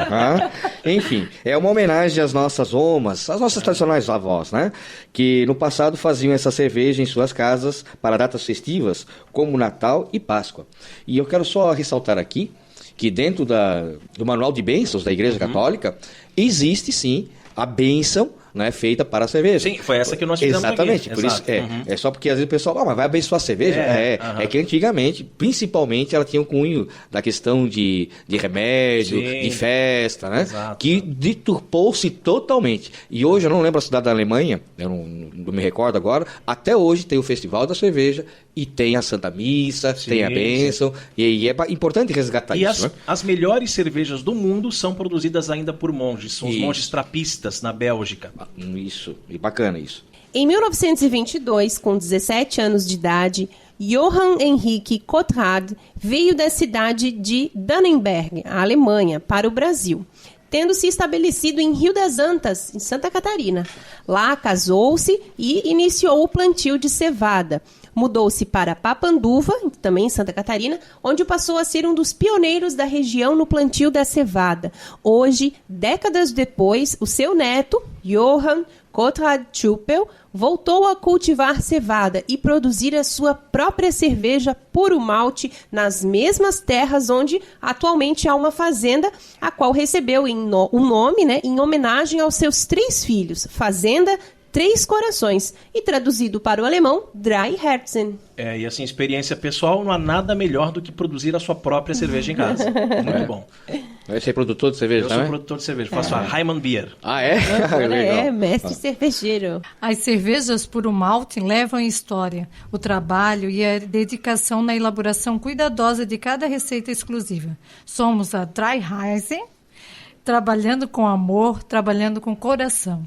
Enfim, é uma homenagem às nossas omas, às nossas tradicionais avós, né? Que no passado faziam essa cerveja em suas casas para datas festivas, como Natal e Páscoa. E eu quero só ressaltar aqui que dentro do Manual de Bênçãos da Igreja Católica existe sim a bênção, né, feita para a cerveja. Sim, foi essa que nós fizemos. Exatamente, aqui. Por isso é só porque às vezes o pessoal, mas vai abençoar a cerveja? É que antigamente, principalmente, ela tinha um cunho da questão de remédio, de festa, né? Exato. Que deturpou-se totalmente. E hoje, eu não lembro a cidade da Alemanha, eu não me recordo agora, até hoje tem o Festival da Cerveja e tem a Santa Missa, tem a bênção, e é importante resgatar isso. As melhores cervejas do mundo são produzidas ainda por monges, são os monges trapistas na Bélgica. Isso, e bacana isso. Em 1922, com 17 anos de idade, Johann Henrique Cotrade veio da cidade de Dannenberg, a Alemanha, para o Brasil, tendo se estabelecido em Rio das Antas, em Santa Catarina. Lá casou-se e iniciou o plantio de cevada. Mudou-se para Papanduva, também em Santa Catarina, onde passou a ser um dos pioneiros da região no plantio da cevada. Hoje, décadas depois, o seu neto, Johann Cotrade Tschupel, voltou a cultivar cevada e produzir a sua própria cerveja puro malte nas mesmas terras onde atualmente há uma fazenda, a qual recebeu o nome, né, em homenagem aos seus 3 filhos, Fazenda 3 Corações, e traduzido para o alemão, Drei Herzen. E assim, experiência pessoal, não há nada melhor do que produzir a sua própria cerveja em casa. Muito bom. Você é produtor de cerveja, Eu sou produtor de cerveja, faço a Heimann Beer. Ah, é? Agora mestre cervejeiro. As cervejas puro malte levam em história o trabalho e a dedicação na elaboração cuidadosa de cada receita exclusiva. Somos a Dry Heisen, trabalhando com amor, trabalhando com coração.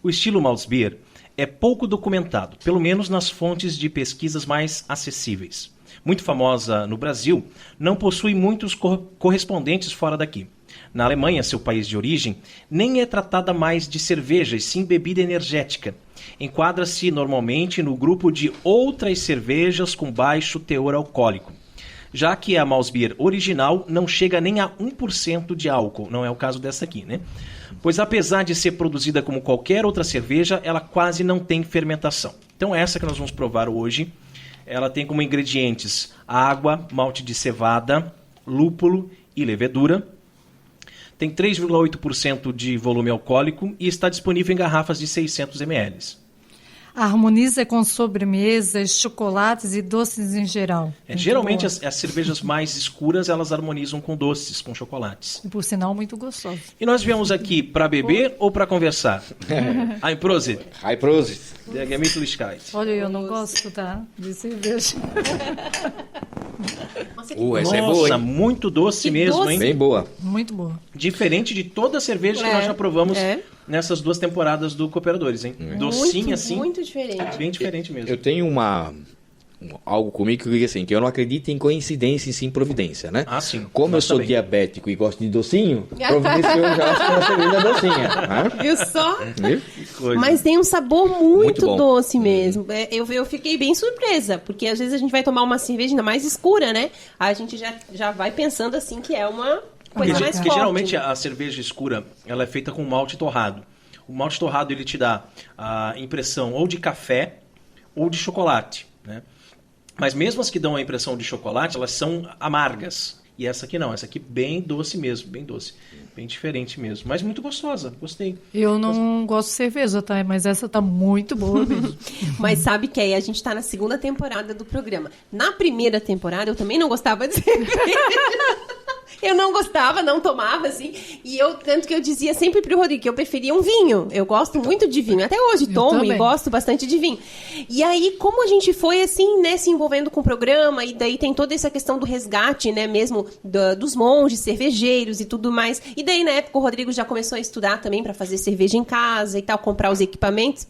O estilo Malzbier é pouco documentado, pelo menos nas fontes de pesquisas mais acessíveis. Muito famosa no Brasil, não possui muitos correspondentes fora daqui. Na Alemanha, seu país de origem, nem é tratada mais de cerveja, e sim bebida energética. Enquadra-se normalmente no grupo de outras cervejas com baixo teor alcoólico, já que a Malzbier original não chega nem a 1% de álcool. Não é o caso dessa aqui, né? Pois apesar de ser produzida como qualquer outra cerveja, ela quase não tem fermentação. Então essa que nós vamos provar hoje, ela tem como ingredientes água, malte de cevada, lúpulo e levedura. Tem 3,8% de volume alcoólico e está disponível em garrafas de 600 ml. Harmoniza com sobremesas, chocolates e doces em geral. Geralmente as cervejas mais escuras, elas harmonizam com doces, com chocolates. E por sinal, muito gostoso. E nós viemos aqui para beber ou para conversar? Ein Prosit. Ein Prosit. Der Gemütlichkeit. Olha, eu não gosto, tá? De cerveja. Essa é boa, hein? Muito doce mesmo, doce. hein? Bem boa. Muito boa. Diferente de toda a cerveja que nós já provamos nessas 2 temporadas do Cooperadores, hein? Docinha assim. Muito diferente. Bem diferente mesmo. Eu tenho algo comigo que eu digo assim, que eu não acredito em coincidência e sim providência, né? Ah, sim. Como eu sou diabético e gosto de docinho, providência eu já acho que uma cerveja docinha. Viu só? Que coisa. Mas tem um sabor muito bom. doce mesmo. Eu fiquei bem surpresa, porque às vezes a gente vai tomar uma cerveja ainda mais escura, né? A gente já vai pensando assim que é uma coisa mais forte. Porque geralmente a cerveja escura, ela é feita com malte torrado. O malte torrado, ele te dá a impressão ou de café ou de chocolate, né? Mas mesmo as que dão a impressão de chocolate, elas são amargas. E essa aqui não, essa aqui bem doce mesmo, bem doce. Bem diferente mesmo, mas muito gostosa, gostei. Eu não gosto de cerveja, tá? Mas essa tá muito boa mesmo. Mas sabe que aí a gente tá na 2ª temporada do programa. Na 1ª temporada eu também não gostava de cerveja. Eu não gostava, não tomava, assim. E tanto que eu dizia sempre pro Rodrigo que eu preferia um vinho. Eu gosto muito de vinho. Até hoje tomo e gosto bastante de vinho. E aí, como a gente foi, assim, né, se envolvendo com o programa, e daí tem toda essa questão do resgate, né, mesmo dos monges, cervejeiros e tudo mais. E daí, na época, o Rodrigo já começou a estudar também para fazer cerveja em casa e tal, comprar os equipamentos.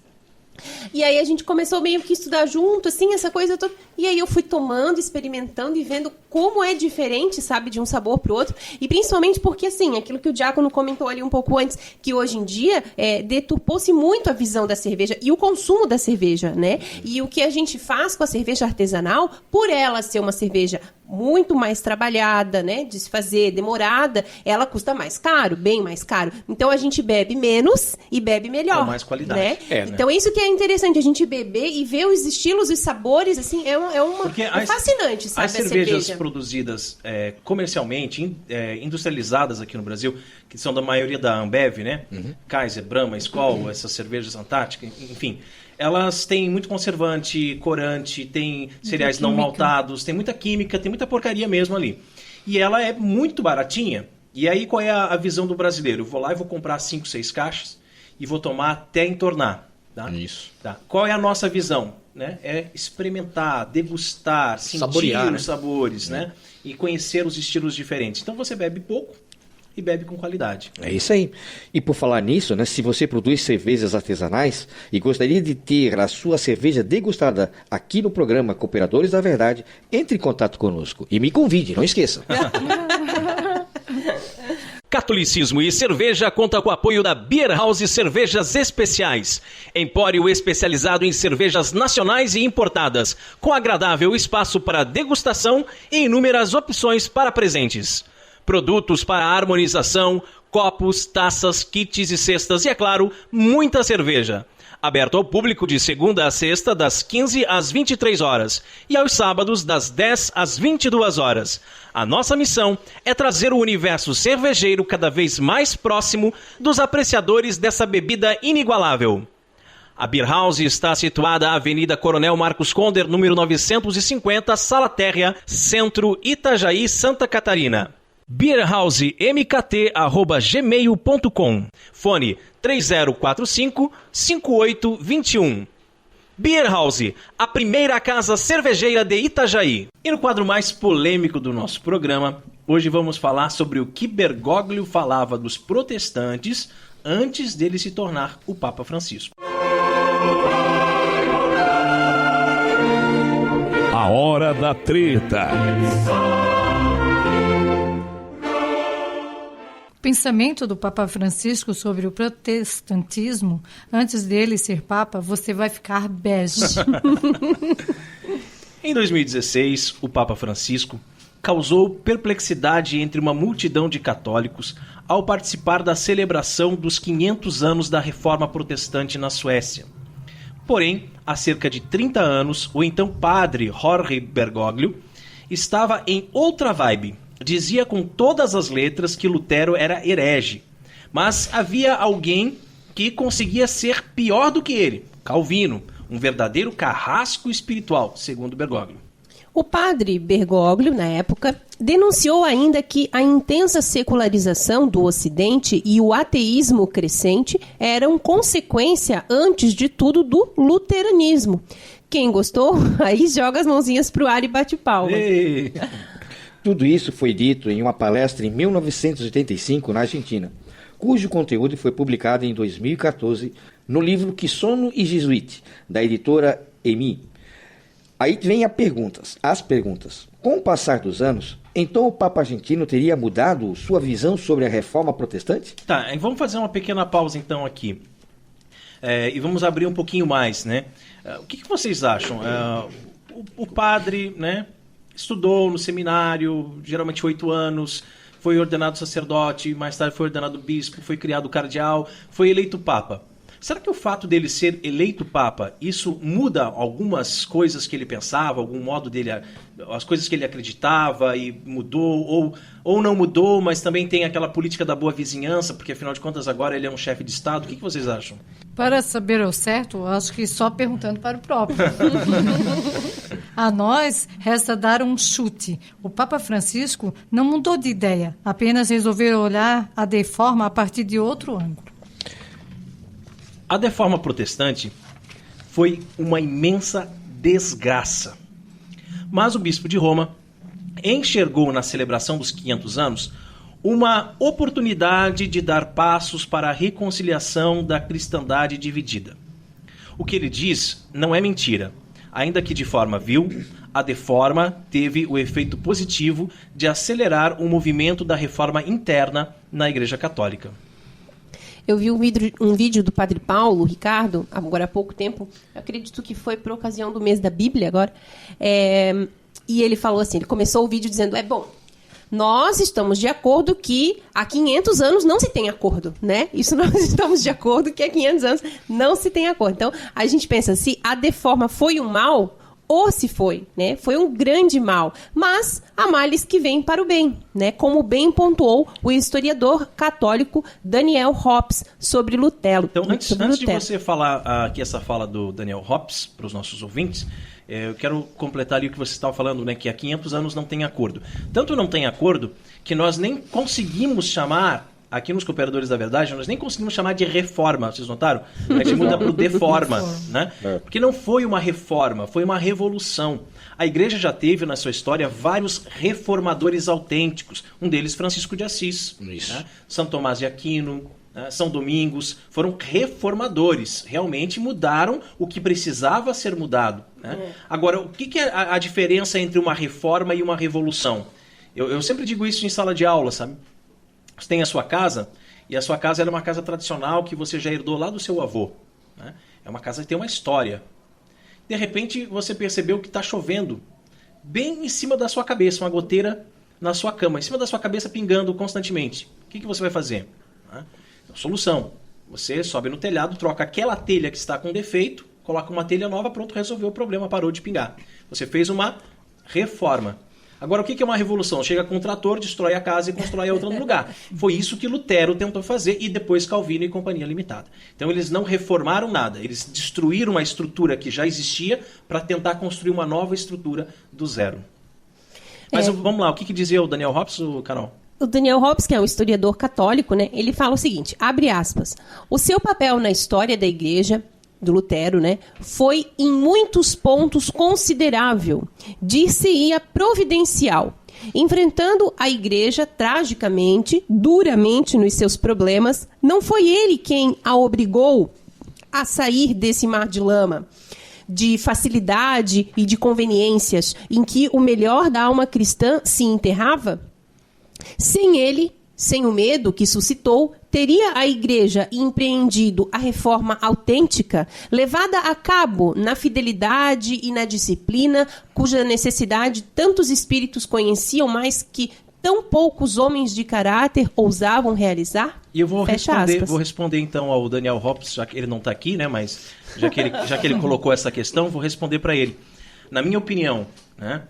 E aí a gente começou meio que estudar junto, assim, essa coisa toda. E aí eu fui tomando, experimentando e vendo como é diferente, sabe, de um sabor pro outro. E principalmente porque, assim, aquilo que o Diácono comentou ali um pouco antes, que hoje em dia deturpou-se muito a visão da cerveja e o consumo da cerveja, né? E o que a gente faz com a cerveja artesanal, por ela ser uma cerveja muito mais trabalhada, né, de se fazer, demorada, ela custa mais caro, bem mais caro. Então a gente bebe menos e bebe melhor. Com mais qualidade. Né? Então isso que é interessante, a gente beber e ver os estilos e sabores, assim, é fascinante, sabe? As cervejas produzidas comercialmente, industrializadas aqui no Brasil, que são da maioria da Ambev, né? Kaiser, Brahma, Skol, essas cervejas Antártica, enfim, elas têm muito conservante, corante, tem cereais não maltados, tem muita química, tem muita porcaria mesmo ali. E ela é muito baratinha. E aí qual é a visão do brasileiro? Eu vou lá e vou comprar 5, 6 caixas e vou tomar até entornar. Tá? Isso. Tá. Qual é a nossa visão? Né? É experimentar, degustar, sentir saborear, os sabores, né? E conhecer os estilos diferentes. Então você bebe pouco e bebe com qualidade. É isso aí. E por falar nisso, né, se você produz cervejas artesanais e gostaria de ter a sua cerveja degustada aqui no programa Cooperadores da Verdade, entre em contato conosco e me convide, não esqueça. Catolicismo e Cerveja conta com o apoio da Beer House Cervejas Especiais, empório especializado em cervejas nacionais e importadas, com agradável espaço para degustação e inúmeras opções para presentes. Produtos para harmonização, copos, taças, kits e cestas e, é claro, muita cerveja. Aberto ao público de segunda a sexta, das 15 às 23 horas e aos sábados, das 10 às 22 horas. A nossa missão é trazer o universo cervejeiro cada vez mais próximo dos apreciadores dessa bebida inigualável. A Beer House está situada na Avenida Coronel Marcos Conder, número 950, Sala Térrea, Centro, Itajaí, Santa Catarina. beerhousemkt@gmail.com. Fone 3045-5821. Beer House, a primeira casa cervejeira de Itajaí. E no quadro mais polêmico do nosso programa, hoje vamos falar sobre o que Bergoglio falava dos protestantes antes dele se tornar o Papa Francisco. A hora da treta. O pensamento do Papa Francisco sobre o protestantismo, antes dele ser Papa, você vai ficar bege. Em 2016, o Papa Francisco causou perplexidade entre uma multidão de católicos ao participar da celebração dos 500 anos da Reforma Protestante na Suécia. Porém, há cerca de 30 anos, o então padre Jorge Bergoglio estava em outra vibe. Dizia com todas as letras que Lutero era herege. Mas havia alguém que conseguia ser pior do que ele, Calvino, um verdadeiro carrasco espiritual, segundo Bergoglio. O padre Bergoglio, na época, denunciou ainda que a intensa secularização do Ocidente e o ateísmo crescente eram consequência, antes de tudo, do luteranismo. Quem gostou, aí joga as mãozinhas pro ar e bate palmas. Ei. Tudo isso foi dito em uma palestra em 1985 na Argentina, cujo conteúdo foi publicado em 2014 no livro Que Sono e Jesuite, da editora EMI. Aí vem as perguntas. Com o passar dos anos, então o Papa argentino teria mudado sua visão sobre a reforma protestante? Tá, vamos fazer uma pequena pausa então aqui. E vamos abrir um pouquinho mais, né? O que vocês acham? O padre, né? Estudou no seminário, geralmente 8 anos, foi ordenado sacerdote, mais tarde foi ordenado bispo, foi criado cardeal, foi eleito papa. Será que o fato dele ser eleito papa, isso muda algumas coisas que ele pensava, algum modo dele, as coisas que ele acreditava e mudou, ou não mudou, mas também tem aquela política da boa vizinhança, porque afinal de contas agora ele é um chefe de Estado? O que vocês acham? Para saber o certo, acho que só perguntando para o próprio. A nós resta dar um chute. O Papa Francisco não mudou de ideia, apenas resolveu olhar a reforma a partir de outro ângulo. A reforma protestante foi uma imensa desgraça. Mas o bispo de Roma enxergou na celebração dos 500 anos uma oportunidade de dar passos para a reconciliação da cristandade dividida. O que ele diz não é mentira. Ainda que de forma vil, a reforma teve o efeito positivo de acelerar o movimento da reforma interna na Igreja Católica. Eu vi um vídeo do Padre Paulo, Ricardo, agora há pouco tempo, acredito que foi por ocasião do mês da Bíblia agora, e ele falou assim, ele começou o vídeo dizendo, nós estamos de acordo que há 500 anos não se tem acordo, né? Isso nós estamos de acordo que há 500 anos não se tem acordo. Então, a gente pensa, se a reforma foi um mal, ou se foi, né? Foi um grande mal. Mas há males que vêm para o bem, né? Como bem pontuou o historiador católico Daniel Hobbes sobre Lutero. Então, antes de você falar aqui essa fala do Daniel Hobbes para os nossos ouvintes, eu quero completar ali o que você estava falando, né? Que há 500 anos não tem acordo. Tanto não tem acordo que nós nem conseguimos chamar, aqui nos Cooperadores da Verdade, nós nem conseguimos chamar de reforma, vocês notaram? A gente muda para o deforma, né? Porque não foi uma reforma, foi uma revolução. A igreja já teve na sua história vários reformadores autênticos, um deles Francisco de Assis, né? São Tomás de Aquino, né? São Domingos, foram reformadores, realmente mudaram o que precisava ser mudado, né? Agora, o que é a diferença entre uma reforma e uma revolução? Eu sempre digo isso em sala de aula, sabe? Você tem a sua casa, e a sua casa era uma casa tradicional que você já herdou lá do seu avô, né? É uma casa que tem uma história. De repente, você percebeu que está chovendo bem em cima da sua cabeça, uma goteira na sua cama, em cima da sua cabeça pingando constantemente. O que você vai fazer? Solução. Você sobe no telhado, troca aquela telha que está com defeito, coloca uma telha nova, pronto, resolveu o problema, parou de pingar. Você fez uma reforma. Agora, o que é uma revolução? Chega com um trator, destrói a casa e constrói a outra no lugar. Foi isso que Lutero tentou fazer e depois Calvino e Companhia Limitada. Então, eles não reformaram nada. Eles destruíram a estrutura que já existia para tentar construir uma nova estrutura do zero. Mas vamos lá, o que dizia o Daniel Hobbes, Carol? O Daniel Hobbes, que é um historiador católico, né, ele fala o seguinte, abre aspas, o seu papel na história da Igreja, do Lutero, né, foi em muitos pontos considerável, dir-se-ia providencial, enfrentando a Igreja tragicamente, duramente nos seus problemas, não foi ele quem a obrigou a sair desse mar de lama, de facilidade e de conveniências, em que o melhor da alma cristã se enterrava? Sem ele, sem o medo que suscitou, teria a Igreja empreendido a reforma autêntica, levada a cabo na fidelidade e na disciplina, cuja necessidade tantos espíritos conheciam, mas que tão poucos homens de caráter ousavam realizar? E eu vou responder então ao Daniel Hobbes, já que ele não está aqui, né? Mas já que ele colocou essa questão, vou responder para ele. Na minha opinião, né?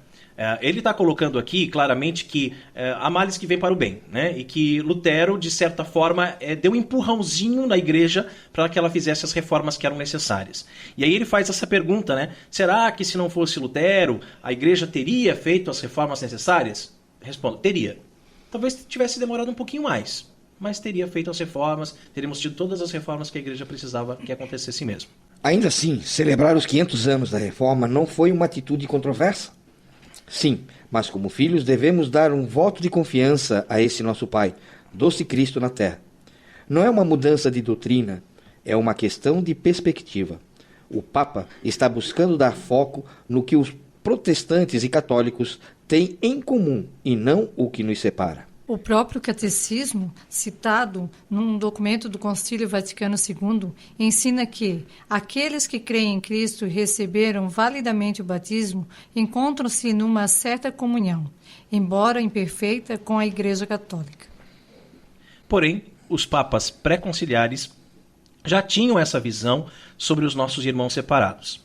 Ele está colocando aqui claramente que há males que vêm para o bem, né? E que Lutero, de certa forma, deu um empurrãozinho na Igreja para que ela fizesse as reformas que eram necessárias. E aí ele faz essa pergunta, né? Será que se não fosse Lutero, a Igreja teria feito as reformas necessárias? Respondo, teria. Talvez tivesse demorado um pouquinho mais, mas teria feito as reformas, teríamos tido todas as reformas que a Igreja precisava que acontecesse mesmo. Ainda assim, celebrar os 500 anos da Reforma não foi uma atitude controversa? Sim, mas como filhos devemos dar um voto de confiança a esse nosso Pai, doce Cristo na Terra. Não é uma mudança de doutrina, é uma questão de perspectiva. O Papa está buscando dar foco no que os protestantes e católicos têm em comum e não o que nos separa. O próprio catecismo, citado num documento do Concílio Vaticano II, ensina que aqueles que creem em Cristo e receberam validamente o batismo encontram-se numa certa comunhão, embora imperfeita, com a Igreja Católica. Porém, os papas pré-conciliares já tinham essa visão sobre os nossos irmãos separados.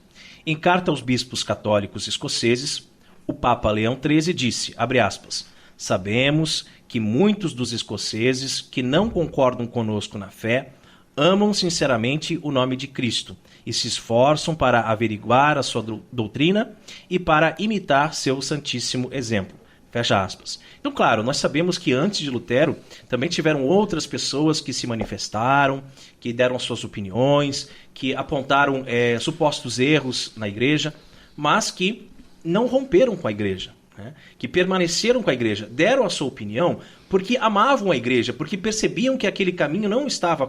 Em carta aos bispos católicos escoceses, o Papa Leão XIII disse, abre aspas, sabemos que muitos dos escoceses que não concordam conosco na fé amam sinceramente o nome de Cristo e se esforçam para averiguar a sua doutrina e para imitar seu santíssimo exemplo. Fecha aspas. Então, claro, nós sabemos que antes de Lutero também tiveram outras pessoas que se manifestaram, que deram suas opiniões, que apontaram supostos erros na igreja, mas que não romperam com a igreja. Né, que permaneceram com a igreja, deram a sua opinião porque amavam a igreja, porque percebiam que aquele caminho não estava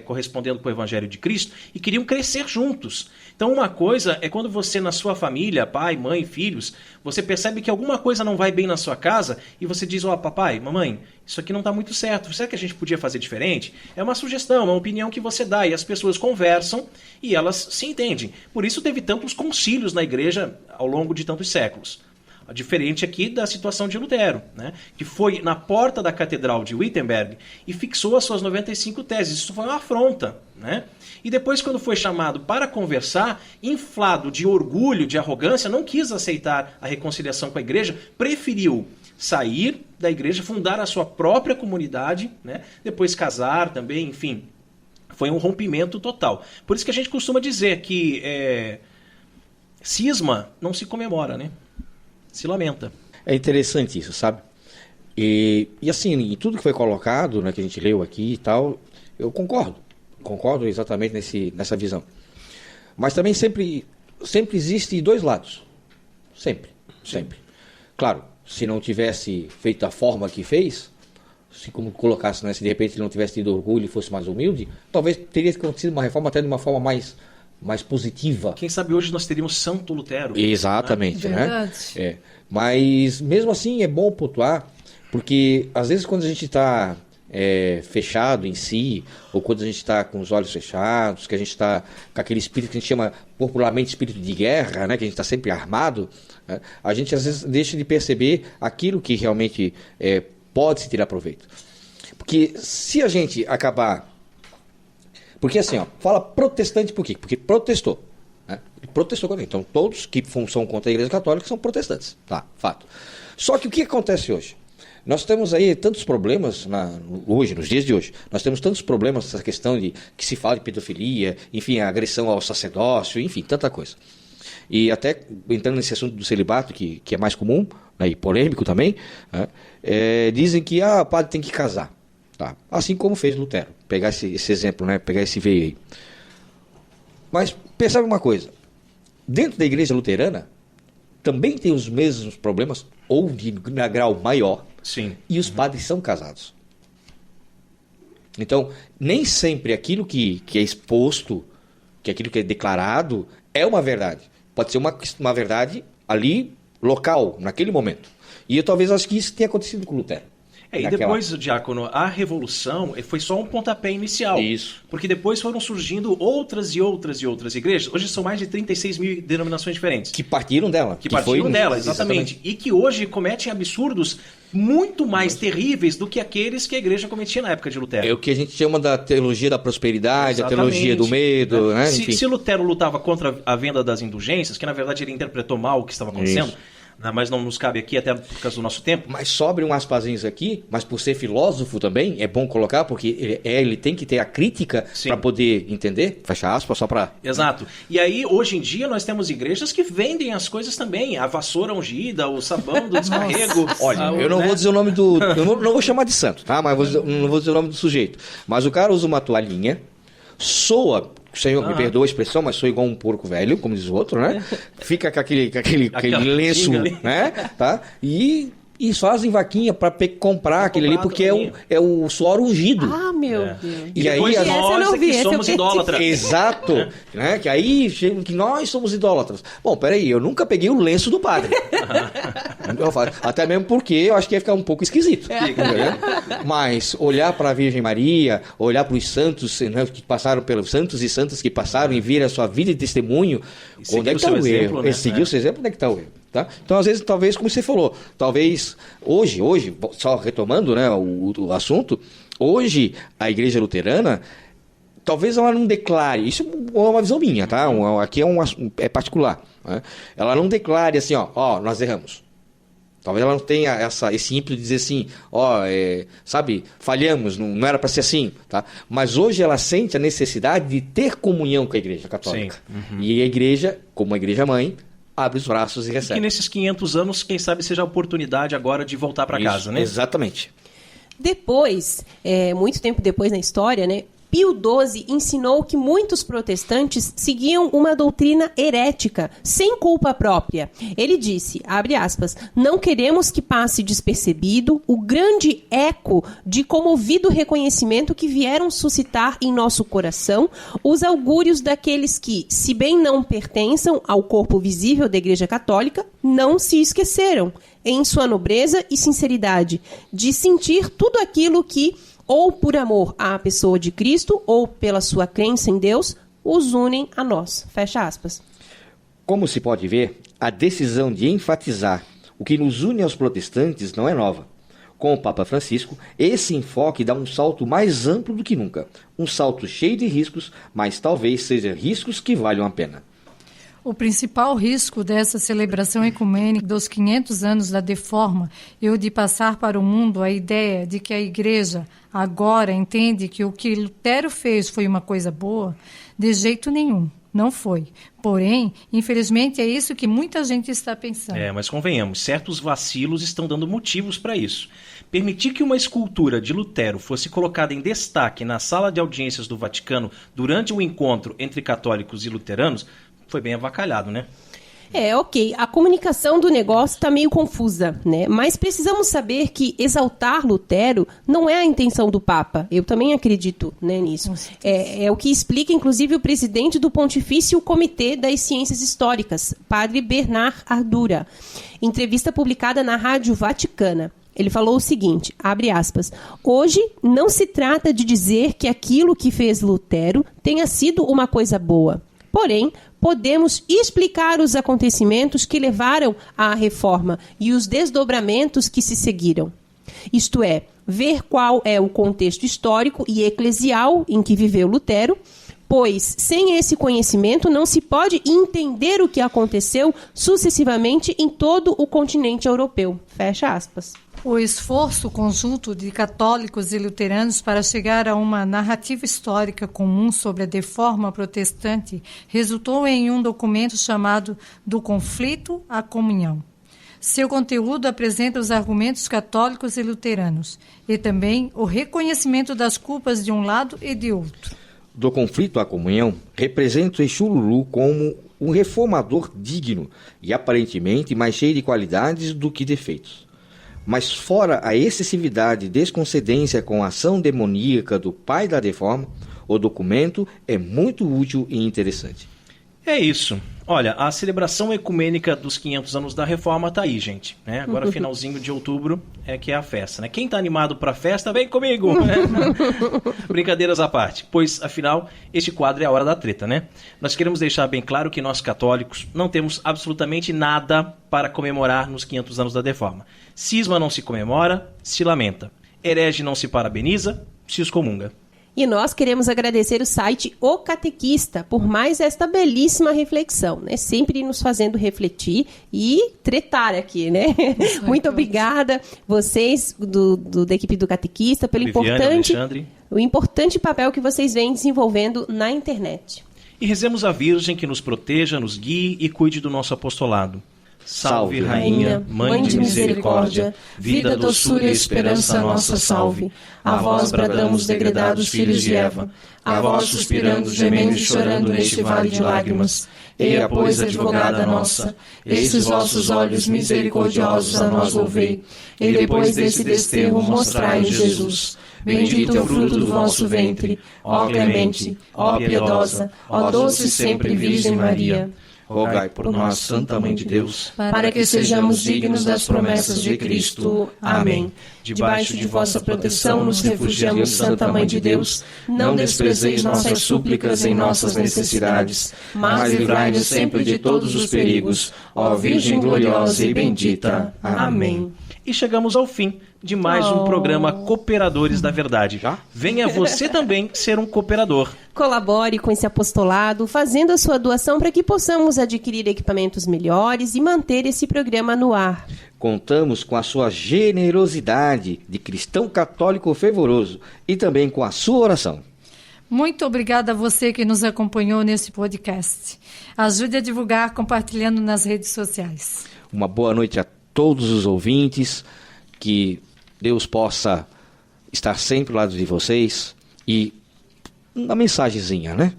correspondendo com o evangelho de Cristo e queriam crescer juntos. Então uma coisa é quando você na sua família, pai, mãe, filhos, você percebe que alguma coisa não vai bem na sua casa e você diz, papai, mamãe, isso aqui não está muito certo, será que a gente podia fazer diferente? É uma sugestão, uma opinião que você dá e as pessoas conversam e elas se entendem. Por isso teve tantos concílios na igreja ao longo de tantos séculos. Diferente aqui da situação de Lutero, né? Que foi na porta da Catedral de Wittenberg e fixou as suas 95 teses. Isso foi uma afronta. Né? E depois, quando foi chamado para conversar, inflado de orgulho, de arrogância, não quis aceitar a reconciliação com a igreja, preferiu sair da igreja, fundar a sua própria comunidade, né? Depois casar também, enfim. Foi um rompimento total. Por isso que a gente costuma dizer que cisma não se comemora, né? Se lamenta. É interessante isso, sabe? E assim, em tudo que foi colocado, né, que a gente leu aqui e tal, eu concordo exatamente nessa visão. Mas também sempre existe dois lados. Sempre. Claro, se não tivesse feito da forma que fez, se como colocasse, né, se de repente ele não tivesse tido orgulho e fosse mais humilde, talvez teria acontecido uma reforma até de uma forma mais positiva. Quem sabe hoje nós teríamos Santo Lutero. Exatamente, né? Mas mesmo assim é bom pontuar, porque às vezes quando a gente está fechado em si, ou quando a gente está com os olhos fechados, que a gente está com aquele espírito que a gente chama popularmente espírito de guerra, né, que a gente está sempre armado, né, a gente às vezes deixa de perceber aquilo que realmente pode se tirar proveito. Porque se a gente acabar... Porque assim, fala protestante por quê? Porque protestou. Né? Protestou contra. Então todos que são contra a Igreja Católica são protestantes. Tá, fato. Só que o que acontece hoje? Nós temos aí tantos problemas hoje, nos dias de hoje. Nós temos tantos problemas nessa questão de que se fala de pedofilia, enfim, a agressão ao sacerdócio, enfim, tanta coisa. E até entrando nesse assunto do celibato, que é mais comum, né, e polêmico também, né, dizem que o padre tem que casar. Tá? Assim como fez Lutero. Pegar esse exemplo, né, pegar esse veio aí. Mas percebe uma coisa. Dentro da igreja luterana, também tem os mesmos problemas, ou de grau maior. Sim. E os padres são casados. Então, nem sempre aquilo que é exposto, que aquilo que é declarado, é uma verdade. Pode ser uma verdade ali, local, naquele momento. E eu talvez acho que isso tenha acontecido com Lutero. E depois, Diácono, a Revolução foi só um pontapé inicial. Isso. Porque depois foram surgindo outras e outras e outras igrejas. Hoje são mais de 36 mil denominações diferentes. Que partiram dela. Que partiram dela, exatamente. E que hoje cometem absurdos muito mais terríveis do que aqueles que a igreja cometia na época de Lutero. É o que a gente chama da teologia da prosperidade, a teologia do medo, né? Se Lutero lutava contra a venda das indulgências, que na verdade ele interpretou mal o que estava acontecendo... Isso. Mas não nos cabe aqui, até por causa do nosso tempo. Mas sobre um aspazinhos aqui, mas por ser filósofo também, é bom colocar, porque ele tem que ter a crítica para poder entender, fecha aspas, só para... Exato. E aí, hoje em dia, nós temos igrejas que vendem as coisas também. A vassoura ungida, o sabão do descarrego. Olha, eu não vou dizer o nome do... Eu não vou chamar de santo, tá? Mas não vou dizer o nome do sujeito. Mas o cara usa uma toalhinha, soa... Senhor, me perdoa a expressão, mas sou igual um porco velho, como diz o outro, né? Fica com aquele lenço, né? Tá? E fazem vaquinha para comprar aquele ali, porque é o suor ungido. Ah, meu Deus. E aí nós que somos idólatras. Exato. Né? Que aí que nós somos idólatras. Bom, peraí, eu nunca peguei o lenço do padre. Até mesmo porque eu acho que ia ficar um pouco esquisito. Mas olhar para a Virgem Maria, olhar para os santos, né, que passaram pelos santos e santas que passaram e ver a sua vida de testemunho, onde é que está o erro? Né? Seguir o seu exemplo, onde é que está o erro? Tá? Então, às vezes, talvez, como você falou, talvez hoje, só retomando, né, o assunto, hoje a igreja luterana, talvez ela não declare, isso é uma visão minha, tá? Aqui é particular, né? Ela não declare assim, ó, nós erramos. Talvez ela não tenha esse ímpeto de dizer assim, sabe, falhamos, não era para ser assim, tá? Mas hoje ela sente a necessidade de ter comunhão com a igreja católica. Uhum. E a igreja, como a igreja mãe, abre os braços e recebe. E que nesses 500 anos, quem sabe, seja a oportunidade agora de voltar para casa, né? Exatamente. Depois, muito tempo depois na história, né, Pio XII ensinou que muitos protestantes seguiam uma doutrina herética, sem culpa própria. Ele disse, abre aspas, não queremos que passe despercebido o grande eco de comovido reconhecimento que vieram suscitar em nosso coração os augúrios daqueles que, se bem não pertençam ao corpo visível da Igreja Católica, não se esqueceram, em sua nobreza e sinceridade, de sentir tudo aquilo que, ou por amor à pessoa de Cristo, ou pela sua crença em Deus, os unem a nós. Fecha aspas. Como se pode ver, a decisão de enfatizar o que nos une aos protestantes não é nova. Com o Papa Francisco, esse enfoque dá um salto mais amplo do que nunca. Um salto cheio de riscos, mas talvez sejam riscos que valham a pena. O principal risco dessa celebração ecumênica dos 500 anos da Reforma é o de passar para o mundo a ideia de que a Igreja agora entende que o que Lutero fez foi uma coisa boa. De jeito nenhum, não foi. Porém, infelizmente, é isso que muita gente está pensando. Mas convenhamos, certos vacilos estão dando motivos para isso. Permitir que uma escultura de Lutero fosse colocada em destaque na sala de audiências do Vaticano durante um encontro entre católicos e luteranos foi bem avacalhado, né? Ok. A comunicação do negócio está meio confusa, né? Mas precisamos saber que exaltar Lutero não é a intenção do Papa. Eu também acredito, né, nisso. É o que explica, inclusive, o presidente do Pontifício Comitê das Ciências Históricas, Padre Bernard Ardura. Entrevista publicada na Rádio Vaticana. Ele falou o seguinte, abre aspas, hoje não se trata de dizer que aquilo que fez Lutero tenha sido uma coisa boa. Porém, podemos explicar os acontecimentos que levaram à reforma e os desdobramentos que se seguiram. Isto é, ver qual é o contexto histórico e eclesial em que viveu Lutero, pois sem esse conhecimento não se pode entender o que aconteceu sucessivamente em todo o continente europeu. Fecha aspas. O esforço conjunto de católicos e luteranos para chegar a uma narrativa histórica comum sobre a Reforma Protestante resultou em um documento chamado Do Conflito à Comunhão. Seu conteúdo apresenta os argumentos católicos e luteranos e também o reconhecimento das culpas de um lado e de outro. Do Conflito à Comunhão representa o Exu Lulu como um reformador digno e aparentemente mais cheio de qualidades do que defeitos. Mas fora a excessividade e desconcedência com a ação demoníaca do pai da reforma, o documento é muito útil e interessante. É isso. Olha, a celebração ecumênica dos 500 anos da Reforma tá aí, gente. Né? Agora, finalzinho de outubro, é que é a festa. Né? Quem tá animado pra festa, vem comigo! Né? Brincadeiras à parte. Pois, afinal, este quadro é a hora da treta, né? Nós queremos deixar bem claro que nós, católicos, não temos absolutamente nada para comemorar nos 500 anos da Reforma. Cisma não se comemora, se lamenta. Herege não se parabeniza, se excomunga. E nós queremos agradecer o site O Catequista por mais esta belíssima reflexão, né? Sempre nos fazendo refletir e tretar aqui, né? Muito obrigada, vocês da equipe do Catequista, pelo o importante papel que vocês vêm desenvolvendo na internet. E rezemos a Virgem que nos proteja, nos guie e cuide do nosso apostolado. Salve, Rainha, Mãe de misericórdia, vida, doçura e esperança nossa, salve. A vós bradamos, degredados filhos de Eva, a vós suspirando, gemendo e chorando neste vale de lágrimas. Eia, pois, advogada nossa, estes vossos olhos misericordiosos a nós louvei, e depois desse desterro mostrai-nos Jesus. Bendito é o fruto do vosso ventre, ó clemente, ó piedosa, ó doce sempre Virgem Maria. Rogai por nós, Santa Mãe de Deus, para que sejamos dignos das promessas de Cristo. Amém. Debaixo de vossa proteção nos refugiamos, Santa Mãe de Deus. Não desprezeis nossas súplicas em nossas necessidades, mas livrai-nos sempre de todos os perigos, ó Virgem gloriosa e bendita. Amém. E chegamos ao fim de mais um programa Cooperadores da Verdade. Venha você também ser um cooperador. Colabore com esse apostolado, fazendo a sua doação para que possamos adquirir equipamentos melhores e manter esse programa no ar. Contamos com a sua generosidade de cristão católico fervoroso e também com a sua oração. Muito obrigada a você que nos acompanhou nesse podcast. Ajude a divulgar compartilhando nas redes sociais. Uma boa noite a todos os ouvintes, que Deus possa estar sempre ao lado de vocês. E uma mensagenzinha, né?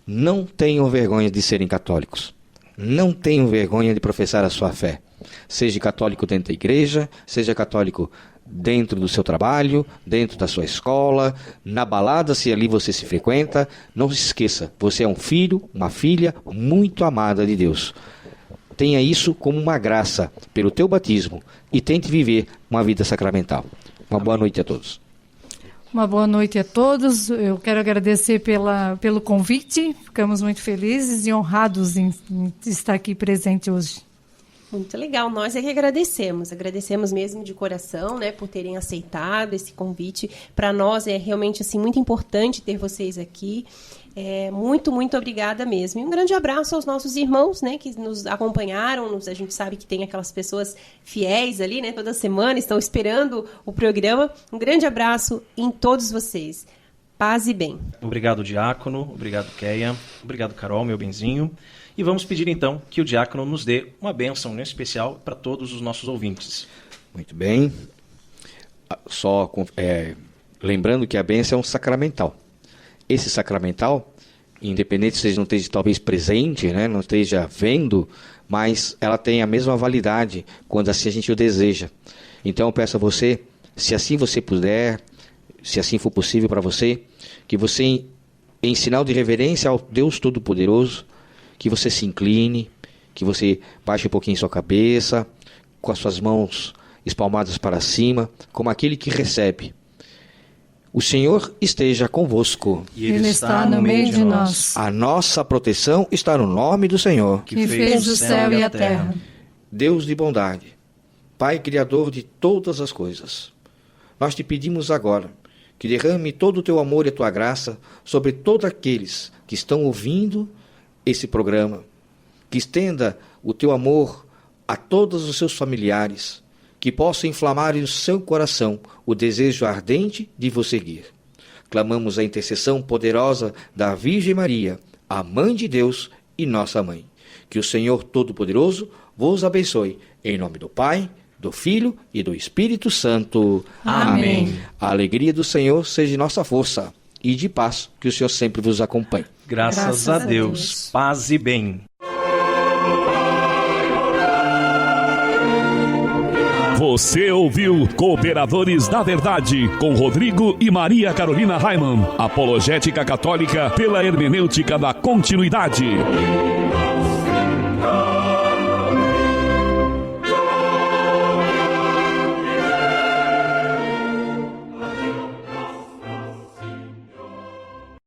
Não tenham vergonha de serem católicos. Não tenham vergonha de professar a sua fé. Seja católico dentro da igreja, seja católico dentro do seu trabalho, dentro da sua escola, na balada, se ali você se frequenta. Não se esqueça, você é um filho, uma filha muito amada de Deus. Tenha isso como uma graça pelo teu batismo e tente viver uma vida sacramental. Uma boa noite a todos. Uma boa noite a todos. Eu quero agradecer pelo convite. Ficamos muito felizes e honrados em estar aqui presente hoje. Muito legal. Nós é que agradecemos. Agradecemos mesmo de coração, né, por terem aceitado esse convite. Para nós é realmente assim, muito importante ter vocês aqui. Muito, muito obrigada mesmo. E um grande abraço aos nossos irmãos, né, que nos acompanharam. A gente sabe que tem aquelas pessoas fiéis ali, né, toda semana, estão esperando o programa. Um grande abraço em todos vocês. Paz e bem. Obrigado, Diácono. Obrigado, Keia. Obrigado, Carol, meu benzinho. E vamos pedir, então, que o Diácono nos dê uma bênção, né, especial para todos os nossos ouvintes. Muito bem. Só lembrando que a bênção é um sacramental. Esse sacramental, independente se não esteja talvez presente, né, não esteja vendo, mas ela tem a mesma validade quando assim a gente o deseja. Então eu peço a você, se assim você puder, se assim for possível para você, que você, em sinal de reverência ao Deus Todo-Poderoso, que você se incline, que você baixe um pouquinho sua cabeça, com as suas mãos espalmadas para cima, como aquele que recebe. O Senhor esteja convosco. E Ele está no meio de nós. A nossa proteção está no nome do Senhor, que fez o céu e a terra. Deus de bondade, Pai Criador de todas as coisas, nós te pedimos agora que derrame todo o teu amor e a tua graça sobre todos aqueles que estão ouvindo esse programa, que estenda o teu amor a todos os seus familiares, que possa inflamar em seu coração o desejo ardente de vos seguir. Clamamos a intercessão poderosa da Virgem Maria, a Mãe de Deus e nossa Mãe. Que o Senhor Todo-Poderoso vos abençoe. Em nome do Pai, do Filho e do Espírito Santo. Amém. A alegria do Senhor seja nossa força. E de paz, que o Senhor sempre vos acompanhe. Graças a Deus. Paz e bem. Você ouviu Cooperadores da Verdade, com Rodrigo e Maria Carolina Raimann. Apologética católica pela hermenêutica da continuidade.